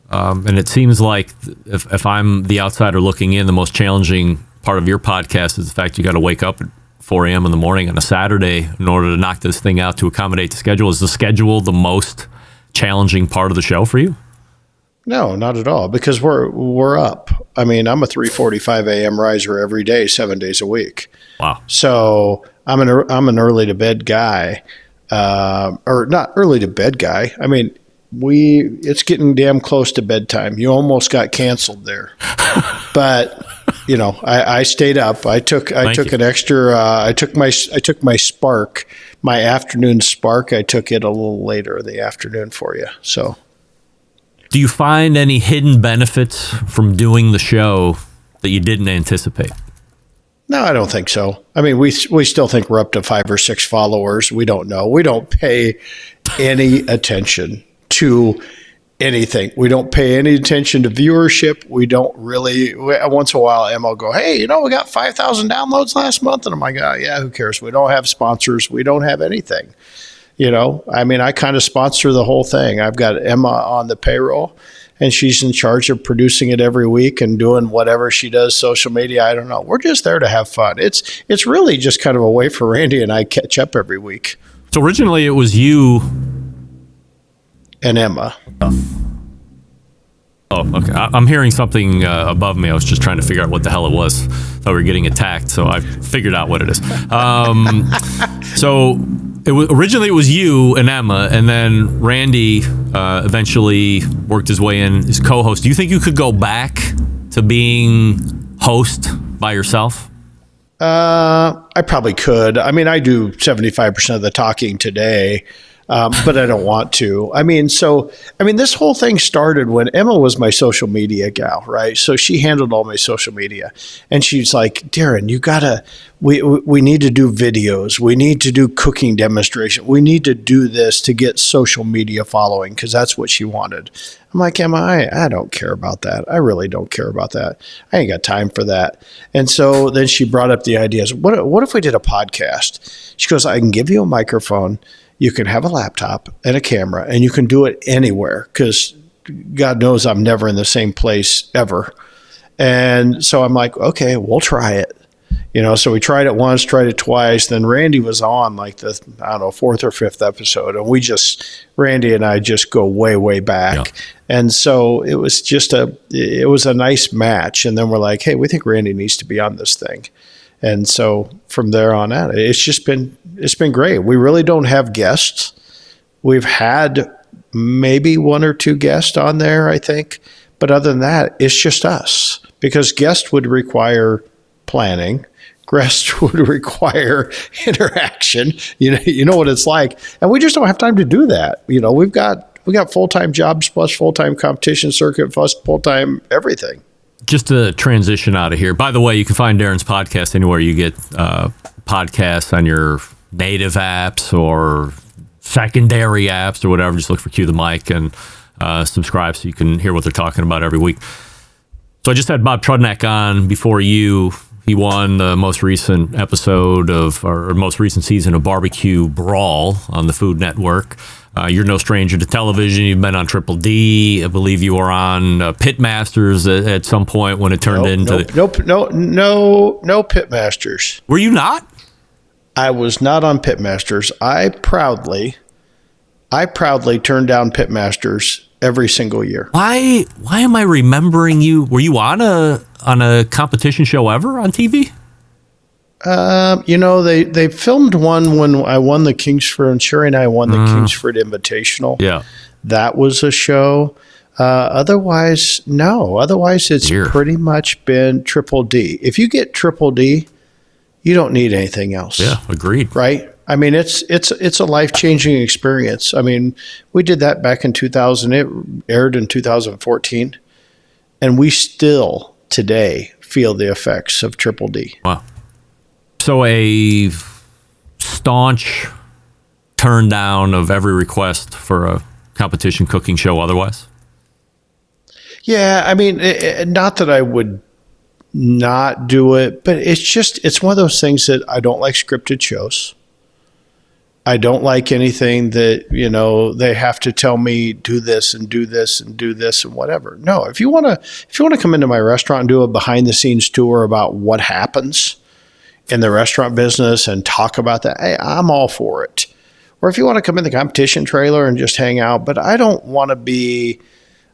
[SPEAKER 5] and it seems like if I'm the outsider looking in, the most challenging part of your podcast is the fact you got to wake up at 4 a.m. in the morning on a Saturday in order to knock this thing out to accommodate the schedule. Is the schedule the most challenging part of the show for you?
[SPEAKER 8] No, not at all, because we're up. I mean, I'm a 3:45 a.m. riser every day, 7 days a week.
[SPEAKER 5] Wow.
[SPEAKER 8] So I'm an early to bed guy, or not early to bed guy. I mean, it's getting damn close to bedtime. You almost got canceled there, but I stayed up. I took an extra. I took my Spark, my afternoon Spark. I took it a little later in the afternoon for you. So.
[SPEAKER 5] Do you find any hidden benefits from doing the show that you didn't anticipate?
[SPEAKER 8] No, I don't think so. I mean, we still think we're up to 5 or 6 followers. We don't know. We don't pay any attention to anything. We don't pay any attention to viewership. We don't really. Once in a while, Emma will go, hey, we got 5,000 downloads last month. And I'm like, oh, yeah, who cares? We don't have sponsors. We don't have anything. I mean, I kind of sponsor the whole thing. I've got Emma on the payroll, and she's in charge of producing it every week and doing whatever she does, social media. I don't know. We're just there to have fun. It's really just kind of a way for Randy and I catch up every week.
[SPEAKER 5] So originally it was you
[SPEAKER 8] and Emma.
[SPEAKER 5] Oh, okay. I'm hearing something above me. I was just trying to figure out what the hell it was. Thought we were getting attacked, so I figured out what it is. So originally it was you and Emma, and then Randy eventually worked his way in as co-host. Do you think you could go back to being host by yourself?
[SPEAKER 8] I probably could. I mean, I do 75% of the talking today. But I don't want to. This whole thing started when Emma was my social media gal, right? So she handled all my social media, and she's like, Darren, we need to do videos. We need to do cooking demonstration. We need to do this to get social media following, because that's what she wanted. I'm like, Emma, I don't care about that. I really don't care about that. I ain't got time for that. And so then she brought up the ideas. What if we did a podcast? She goes, I can give you a microphone. You can have a laptop and a camera, and you can do it anywhere, because God knows I'm never in the same place ever. And so I'm like, okay, we'll try it. So we tried it once, tried it twice. Then Randy was on like the, 4th or 5th episode. And Randy and I just go way, way back. Yeah. And so it was it was a nice match. And then we're like, hey, we think Randy needs to be on this thing. And so from there on out, it's been great. We really don't have guests. We've had maybe 1 or 2 guests on there, I think. But other than that, it's just us, because guests would require planning. Guests would require interaction. You know what it's like. And we just don't have time to do that. We've got full-time jobs plus full-time competition circuit plus full-time everything.
[SPEAKER 5] Just to transition out of here. By the way, you can find Darren's podcast anywhere you get podcasts on your native apps or secondary apps or whatever. Just look for Cue the Mic and subscribe so you can hear what they're talking about every week. So I just had Bob Trudnak on before you. He won the most recent episode or most recent season of BBQ Brawl on the Food Network. You're no stranger to television. You've been on Triple D. I believe you were on Pitmasters at some point when it turned into...
[SPEAKER 8] No Pitmasters.
[SPEAKER 5] Were you not?
[SPEAKER 8] I was not on Pitmasters. I proudly turned down Pitmasters every single year.
[SPEAKER 5] Why am I remembering you? Were you on a competition show ever on TV?
[SPEAKER 8] They filmed one when I won the Kingsford, and Sherry and I won the Kingsford Invitational.
[SPEAKER 5] Yeah.
[SPEAKER 8] That was a show. Otherwise, no. Otherwise, it's pretty much been Triple D. If you get Triple D, you don't need anything else.
[SPEAKER 5] Yeah, agreed.
[SPEAKER 8] Right? I mean, it's a life-changing experience. I mean, we did that back in 2000. It aired in 2014, and we still today feel the effects of Triple D.
[SPEAKER 5] Wow. So a staunch turn down of every request for a competition cooking show otherwise?
[SPEAKER 8] Yeah, I mean, not that I would not do it, but it's one of those things that I don't like scripted shows. I don't like anything that, they have to tell me do this and do this and do this and whatever. No, if you want to come into my restaurant and do a behind the scenes tour about what happens in the restaurant business and talk about that, hey, I'm all for it. Or if you want to come in the competition trailer and just hang out, but I don't want to be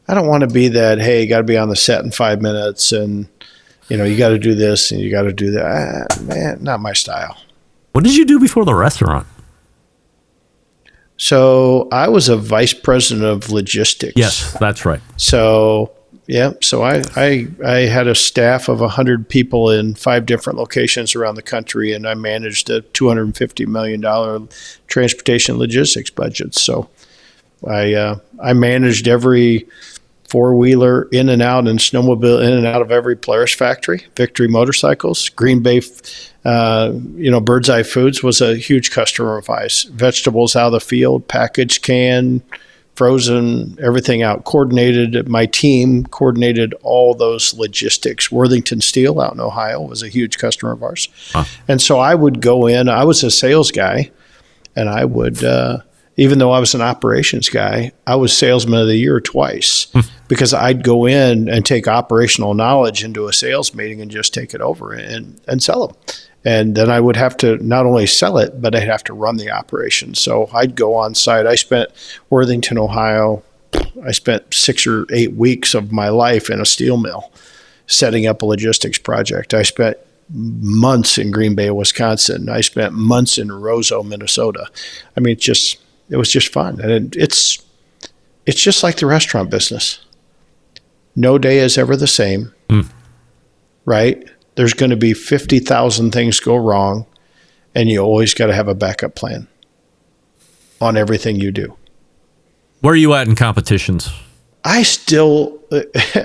[SPEAKER 8] that, hey, you got to be on the set in 5 minutes and, you got to do this and you got to do that. Man, not my style.
[SPEAKER 5] What did you do before the restaurant?
[SPEAKER 8] So I was a vice president of logistics.
[SPEAKER 5] Yes, that's right.
[SPEAKER 8] So, yeah. So I had a staff of 100 people in 5 different locations around the country, and I managed a $250 million transportation logistics budget. So I managed every four-wheeler in and out and snowmobile in and out of every Polaris factory. Victory Motorcycles, Green Bay, Bird's Eye Foods was a huge customer of ours. Vegetables out of the field, packaged, canned, frozen, everything out. My team coordinated all those logistics. Worthington Steel out in Ohio was a huge customer of ours. Huh. And so I would go in, I was a sales guy, and I would, even though I was an operations guy, I was salesman of the year twice because I'd go in and take operational knowledge into a sales meeting and just take it over and sell them. And then I would have to not only sell it, but I'd have to run the operation. So I'd go on site. I spent Worthington, Ohio. I spent 6 or 8 weeks of my life in a steel mill setting up a logistics project. I spent months in Green Bay, Wisconsin. I spent months in Roseau, Minnesota. I mean, it was just fun. And it's just like the restaurant business. No day is ever the same, right? There's going to be 50,000 things go wrong, and you always got to have a backup plan on everything you do.
[SPEAKER 5] Where are you at in competitions?
[SPEAKER 8] I still,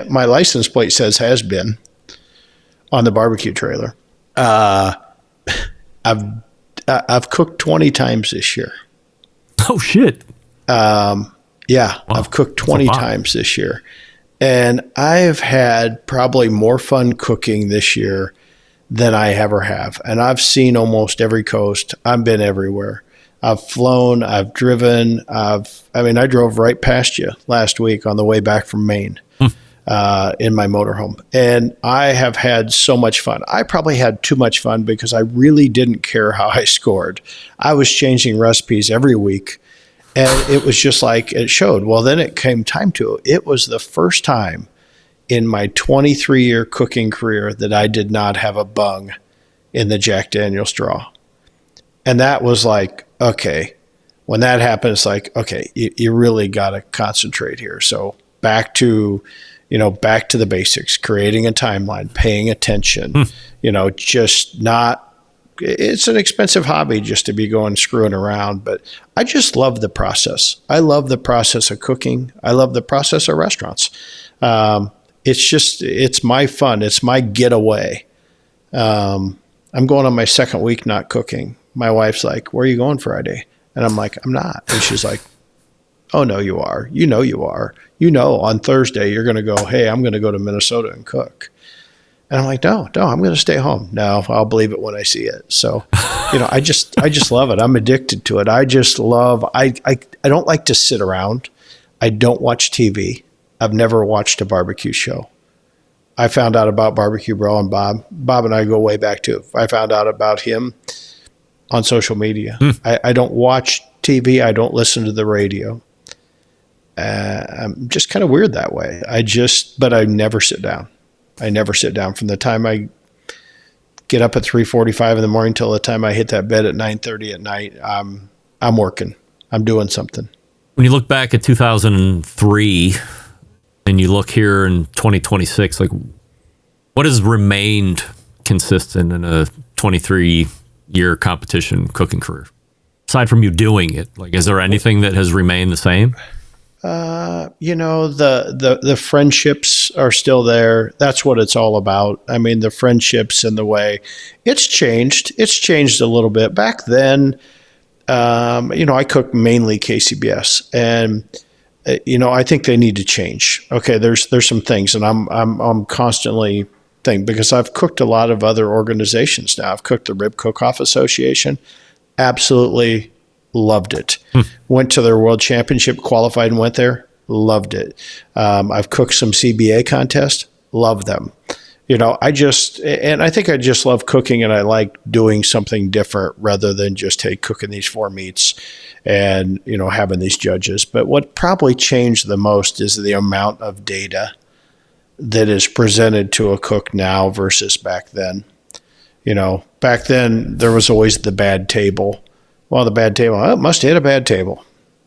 [SPEAKER 8] my license plate says has been on the barbecue trailer. I've cooked 20 times this year.
[SPEAKER 5] Oh, shit.
[SPEAKER 8] Yeah, wow. I've cooked 20 times this year. And I've had probably more fun cooking this year than I ever have. And I've seen almost every coast. I've been everywhere. I've flown. I've driven. I drove right past you last week on the way back from Maine in my motorhome. And I have had so much fun. I probably had too much fun because I really didn't care how I scored. I was changing recipes every week. And it was just like it showed. Well, then it came time to it. It was the first time in my 23-year cooking career that I did not have a bung in the Jack Daniel's straw. And that was like, okay, when that happened, it's like, okay, you really got to concentrate here. So back to the basics, creating a timeline, paying attention, just not. It's an expensive hobby just to be going screwing around, but I just love the process. I love the process of cooking. I love the process of restaurants. It's my fun. It's my getaway. I'm going on my second week not cooking. My wife's like, where are you going Friday? And I'm like, I'm not. And she's like, oh, no, you are. You are. On Thursday, you're going to go, hey, I'm going to go to Minnesota and cook. And I'm like, no, I'm going to stay home. No, I'll believe it when I see it. So, I just love it. I'm addicted to it. I just love, I don't like to sit around. I don't watch TV. I've never watched a barbecue show. I found out about BBQ Brawl and Bob. Bob and I go way back too. I found out about him on social media. I don't watch TV. I don't listen to the radio. I'm just kind of weird that way. But I never sit down. I never sit down from the time I get up at 3:45 in the morning till the time I hit that bed at 9:30 at night. I'm working. I'm doing something.
[SPEAKER 5] When you look back at 2003 and you look here in 2026, like what has remained consistent in a 23-year competition cooking career? Aside from you doing it, like, is there anything that has remained the same?
[SPEAKER 8] The friendships are still there. That's what it's all about. I mean, the friendships and the way it's changed. It's changed a little bit. Back then, I cooked mainly KCBS, and I think they need to change. Okay, there's some things, and I'm constantly thinking, because I've cooked a lot of other organizations now. I've cooked the Rib Cook-Off Association. Absolutely loved it. Went to their world championship, qualified and went there. Loved it. I've cooked some CBA contests. Love them. I think I just love cooking, and I like doing something different rather than just, hey, cooking these 4 meats and, having these judges. But what probably changed the most is the amount of data that is presented to a cook now versus back then. Back then there was always the bad table. Well, the bad table, must have hit a bad table,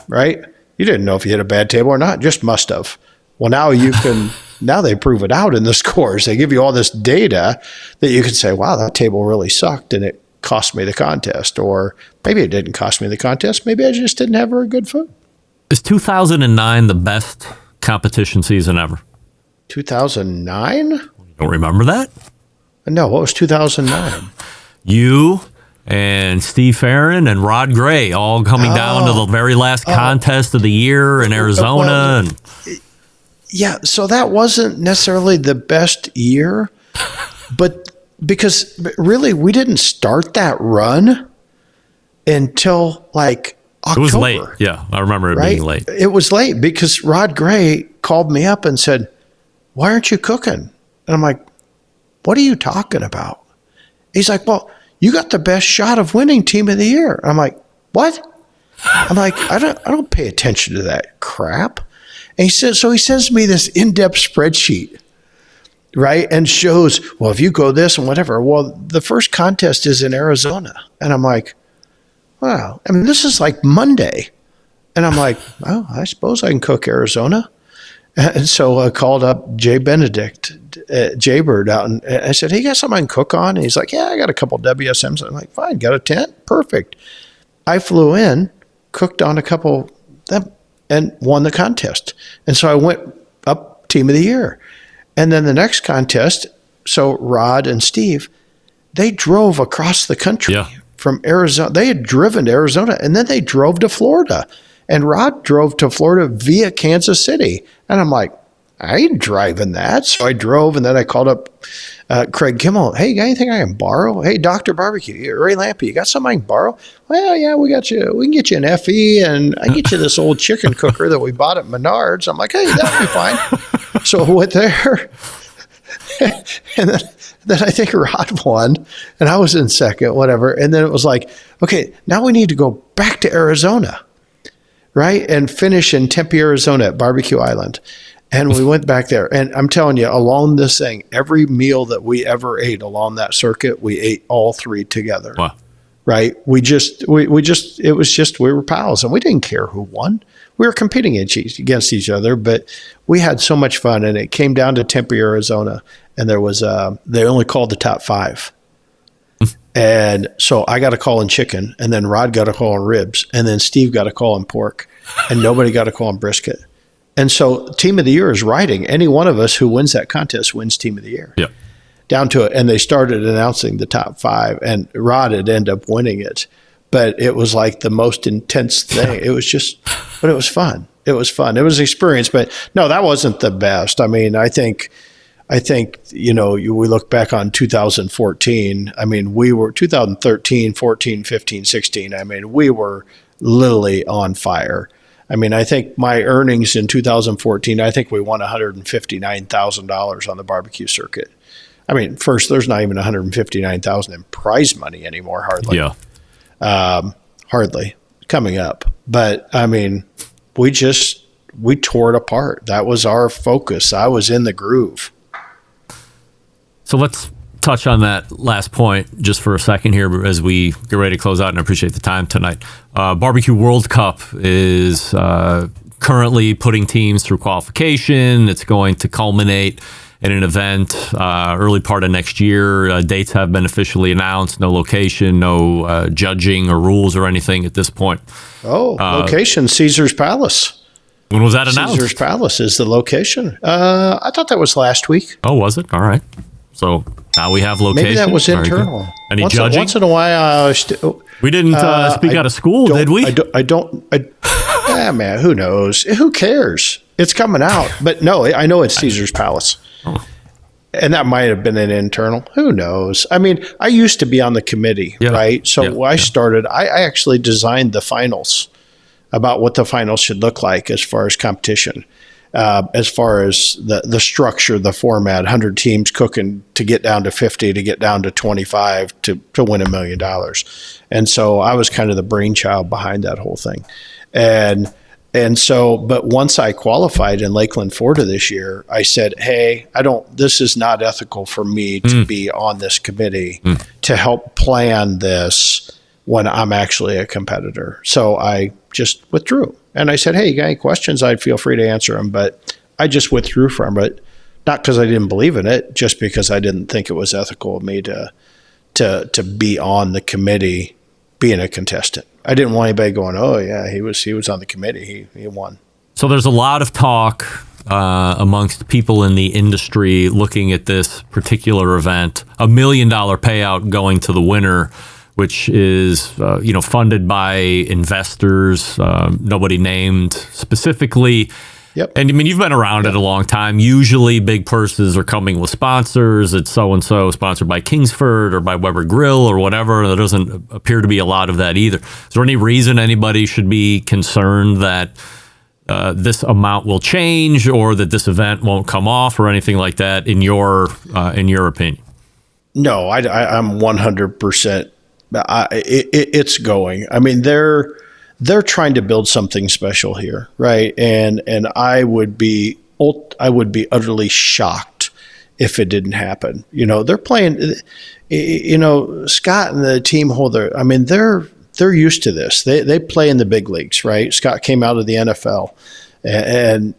[SPEAKER 8] right? You didn't know if you hit a bad table or not, just must have. Well, now now they prove it out in the scores. They give you all this data that you can say, wow, that table really sucked and it cost me the contest. Or maybe it didn't cost me the contest. Maybe I just didn't have very good food.
[SPEAKER 5] Is 2009 the best competition season ever?
[SPEAKER 8] 2009?
[SPEAKER 5] You don't remember that?
[SPEAKER 8] No, what was 2009?
[SPEAKER 5] You and Steve Farron and Rod Gray all coming down to the very last contest of the year in Arizona.
[SPEAKER 8] Yeah, so that wasn't necessarily the best year, but because really we didn't start that run until like October.
[SPEAKER 5] It was late. Yeah, I remember it being late.
[SPEAKER 8] It was late because Rod Gray called me up and said, "Why aren't you cooking?" And I'm like, "What are you talking about?" He's like, "Well, you got the best shot of winning team of the year." I'm like, "What?" I'm like, I don't pay attention to that crap. And he sends me this in-depth spreadsheet, right? And shows, well, if you go this and whatever. Well, the first contest is in Arizona. And I'm like, wow. I mean, this is like Monday. And I'm like, oh, I suppose I can cook Arizona. And so I called up Jay Benedict, Jaybird out, and I said, hey, you got something I can cook on? And he's like, yeah, I got a couple WSMs. I'm like, fine, got a tent? Perfect. I flew in, cooked on a couple of them, and won the contest. And so I went up team of the year. And then the next contest, so Rod and Steve, they drove across the country from Arizona. They had driven to Arizona, and then they drove to Florida. And Rod drove to Florida via Kansas City. And I'm like, I ain't driving that. So I drove, and then I called up Craig Kimmel. Hey, you got anything I can borrow? Hey, Dr. Barbecue, Ray Lampy, you got something I can borrow? Well, yeah, we got you. We can get you an FE, and I can get you this old chicken cooker that we bought at Menards. I'm like, hey, that'll be fine. So I went there. And then I think Rod won, and I was in second, whatever. And then it was like, okay, now we need to go back to Arizona, right? And finish in Tempe, Arizona at Barbecue Island. And we went back there, and I'm telling you, along this thing, every meal that we ever ate along that circuit, we ate all three together.
[SPEAKER 5] Wow.
[SPEAKER 8] Right? We were pals, and we didn't care who won. We were competing against each other, but we had so much fun, and it came down to Tempe, Arizona, and there was they only called the top 5. And so I got a call on chicken, and then Rod got a call on ribs, and then Steve got a call on pork, and nobody got a call on brisket. And so team of the year is riding. Any one of us who wins that contest wins team of the year.
[SPEAKER 5] Yeah.
[SPEAKER 8] Down to it. And they started announcing the top 5, and Rod had ended up winning it. But it was like the most intense thing. It was just, but it was fun. It was fun. It was an experience. But no, that wasn't the best. I mean, I think, we look back on 2014. I mean, we were 2013, 14, 15, 16. I mean, we were literally on fire. I mean, I think my earnings in 2014, I think we won $159,000 on the barbecue circuit. I mean, first, there's not even $159,000 in prize money anymore, hardly.
[SPEAKER 5] Yeah.
[SPEAKER 8] Hardly coming up. But I mean, we tore it apart. That was our focus. I was in the groove.
[SPEAKER 5] So let's touch on that last point just for a second here as we get ready to close out, and I appreciate the time tonight. Barbecue World Cup is currently putting teams through qualification. It's going to culminate in an event early part of next year. Dates have been officially announced. No location, no judging or rules or anything at this point.
[SPEAKER 8] Location, Caesar's Palace.
[SPEAKER 5] When was that announced?
[SPEAKER 8] Caesar's Palace is the location. I thought that was last week.
[SPEAKER 5] Oh, was it? All right. So now we have location.
[SPEAKER 8] Maybe that was internal.
[SPEAKER 5] Any judging?
[SPEAKER 8] Once in a while,
[SPEAKER 5] we didn't speak out of school, did we?
[SPEAKER 8] Man, who knows? Who cares? It's coming out. But no, I know it's Caesar's Palace.
[SPEAKER 5] Oh.
[SPEAKER 8] And that might have been an internal. Who knows? I mean, I used to be on the committee, right? So I started, I actually designed the finals, about what the finals should look like as far as competition. As far as the structure, the format, 100 teams cooking to get down to 50, to get down to 25, to win $1 million. And so I was kind of the brainchild behind that whole thing. And so, but once I qualified in Lakeland, Florida this year, I said, hey, this is not ethical for me to be on this committee to help plan this when I'm actually a competitor. So I just withdrew. And I said, hey, you got any questions? I'd feel free to answer them. But I just withdrew from it, not because I didn't believe in it, just because I didn't think it was ethical of me to be on the committee being a contestant. I didn't want anybody going, oh, yeah, he was on the committee. He won.
[SPEAKER 5] So there's a lot of talk amongst people in the industry looking at this particular event, $1 million payout going to the winner, which is funded by investors, nobody named specifically.
[SPEAKER 8] Yep.
[SPEAKER 5] And I mean, you've been around it a long time. Usually big purses are coming with sponsors. It's so-and-so sponsored by Kingsford or by Weber Grill or whatever. There doesn't appear to be a lot of that either. Is there any reason anybody should be concerned that this amount will change or that this event won't come off or anything like that in your opinion?
[SPEAKER 8] No, I'm 100%. It's going. I mean, they're trying to build something special here, right? And I would be utterly shocked if it didn't happen. They're playing. Scott and the team holder. I mean, they're used to this. They play in the big leagues, right? Scott came out of the NFL, and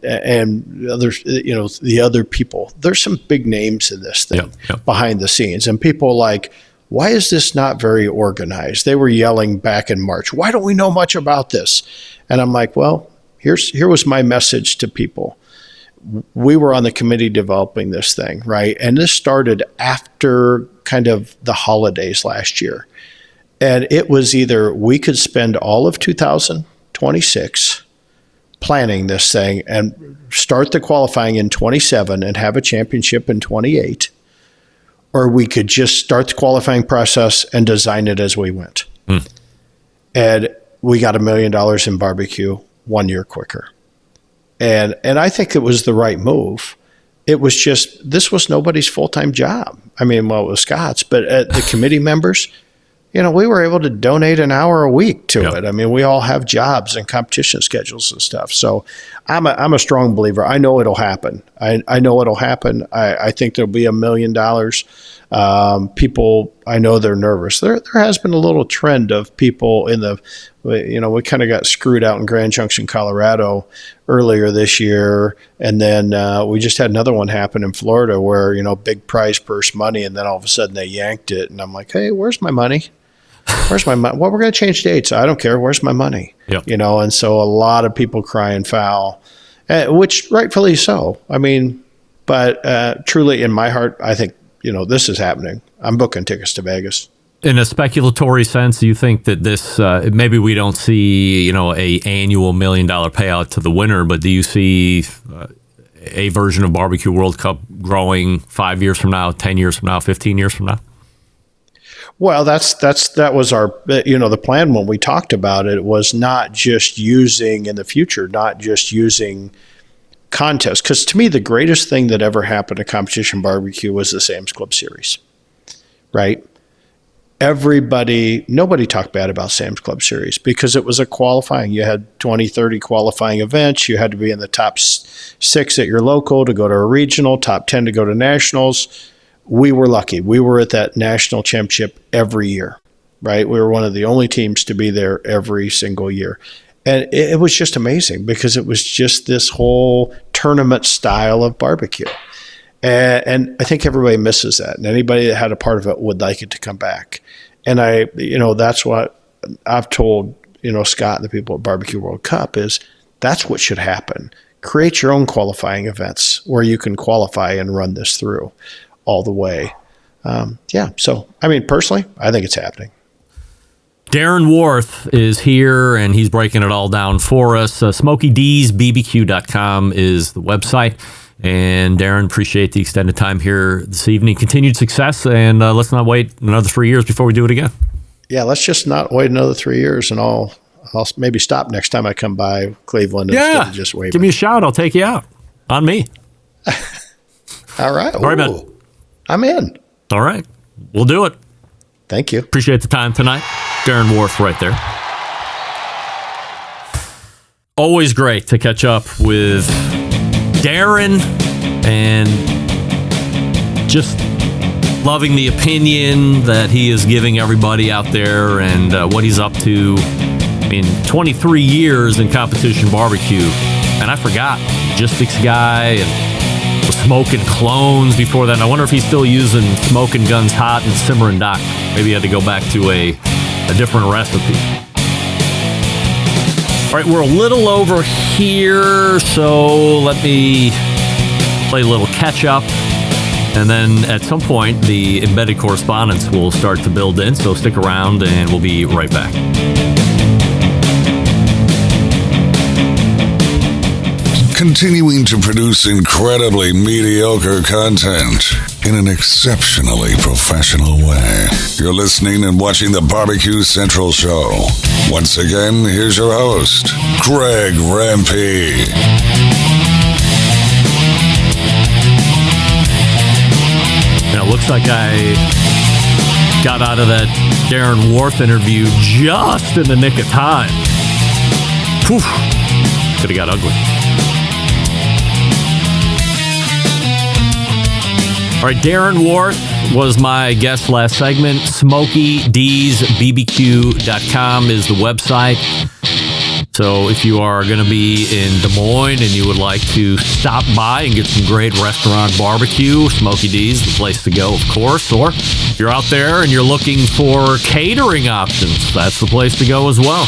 [SPEAKER 8] others. The other people. There's some big names in this thing behind the scenes, and people like, why is this not very organized? They were yelling back in March, why don't we know much about this? And I'm like, well, here was my message to people. We were on the committee developing this thing, right? And this started after kind of the holidays last year. And it was either we could spend all of 2026 planning this thing and start the qualifying in 27 and have a championship in 28, or we could just start the qualifying process and design it as we went. And we got $1 million in barbecue 1 year quicker. And I think it was the right move. It was just, this was nobody's full-time job. I mean, well, it was Scott's, but the committee members, we were able to donate an hour a week to it. I mean, we all have jobs and competition schedules and stuff. So I'm a strong believer. I know it'll happen. I know it'll happen. I think there'll be $1 million. People, I know they're nervous. There has been a little trend of people we kind of got screwed out in Grand Junction, Colorado earlier this year. And then we just had another one happen in Florida where, big prize purse money. And then all of a sudden they yanked it. And I'm like, hey, where's my money? Where's my money? Well, we're going to change dates. I don't care. Where's my money?
[SPEAKER 5] Yep.
[SPEAKER 8] And so a lot of people crying foul, which rightfully so. I mean, but truly in my heart, I think, this is happening. I'm booking tickets to Vegas.
[SPEAKER 5] In a speculatory sense, do you think that this, maybe we don't see, a annual $1 million payout to the winner, but do you see a version of Barbecue World Cup growing 5 years from now, 10 years from now, 15 years from now?
[SPEAKER 8] Well, that was our, the plan when we talked about it was not just using in the future, not just using contests. Because to me, the greatest thing that ever happened to Competition Barbecue was the Sam's Club Series, right? nobody talked bad about Sam's Club Series because it was a qualifying. You had 20, 30 qualifying events. You had to be in the top 6 at your local to go to a regional, top 10 to go to nationals. We were lucky. We were at that national championship every year, right? We were one of the only teams to be there every single year. And it was just amazing because it was just this whole tournament style of barbecue. And I think everybody misses that. And anybody that had a part of it would like it to come back. And that's what I've told, Scott and the people at Barbecue World Cup is that's what should happen. Create your own qualifying events where you can qualify and run this through all the way. So, personally, I think it's happening.
[SPEAKER 5] Darren Warth is here, and he's breaking it all down for us. SmokeyD'sBBQ.com is the website. And Darren, appreciate the extended time here this evening. Continued success, and let's not wait another 3 years before we do it again.
[SPEAKER 8] Yeah, let's just not wait another 3 years, and I'll maybe stop next time I come by Cleveland instead of just waving.
[SPEAKER 5] Give me a shout. I'll take you out. On me.
[SPEAKER 8] All right.
[SPEAKER 5] All right, man.
[SPEAKER 8] I'm in.
[SPEAKER 5] All right. We'll do it.
[SPEAKER 8] Thank you.
[SPEAKER 5] Appreciate the time tonight. Darren Warth right there. Always great to catch up with Darren, and just loving the opinion that he is giving everybody out there and what he's up to in 23 years in competition barbecue. And I forgot, logistics guy and was smoking clones before that. And I wonder if he's still using smoking guns hot and simmering dock. Maybe he had to go back to a different recipe. All right, we're a little over here, so let me play a little catch-up. And then at some point, the embedded correspondence will start to build in, so stick around, and we'll be right back.
[SPEAKER 6] Continuing to produce incredibly mediocre content in an exceptionally professional way. You're listening and watching the Barbecue Central Show. Once again, here's your host, Greg Rempe.
[SPEAKER 5] Now, it looks like I got out of that Darren Warth interview just in the nick of time. Poof. Could have got ugly. All right, Darren Warth was my guest last segment. SmokeyD'sBBQ.com is the website. So if you are going to be in Des Moines and you would like to stop by and get some great restaurant barbecue, Smokey D's the place to go, of course. Or if you're out there and you're looking for catering options, that's the place to go as well.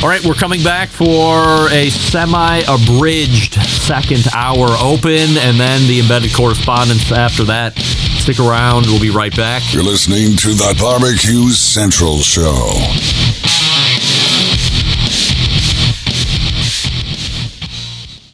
[SPEAKER 5] All right, we're coming back for a semi-abridged second hour open, and then the embedded correspondence after that. Stick around. We'll be right back.
[SPEAKER 6] You're listening to the Barbecue Central Show.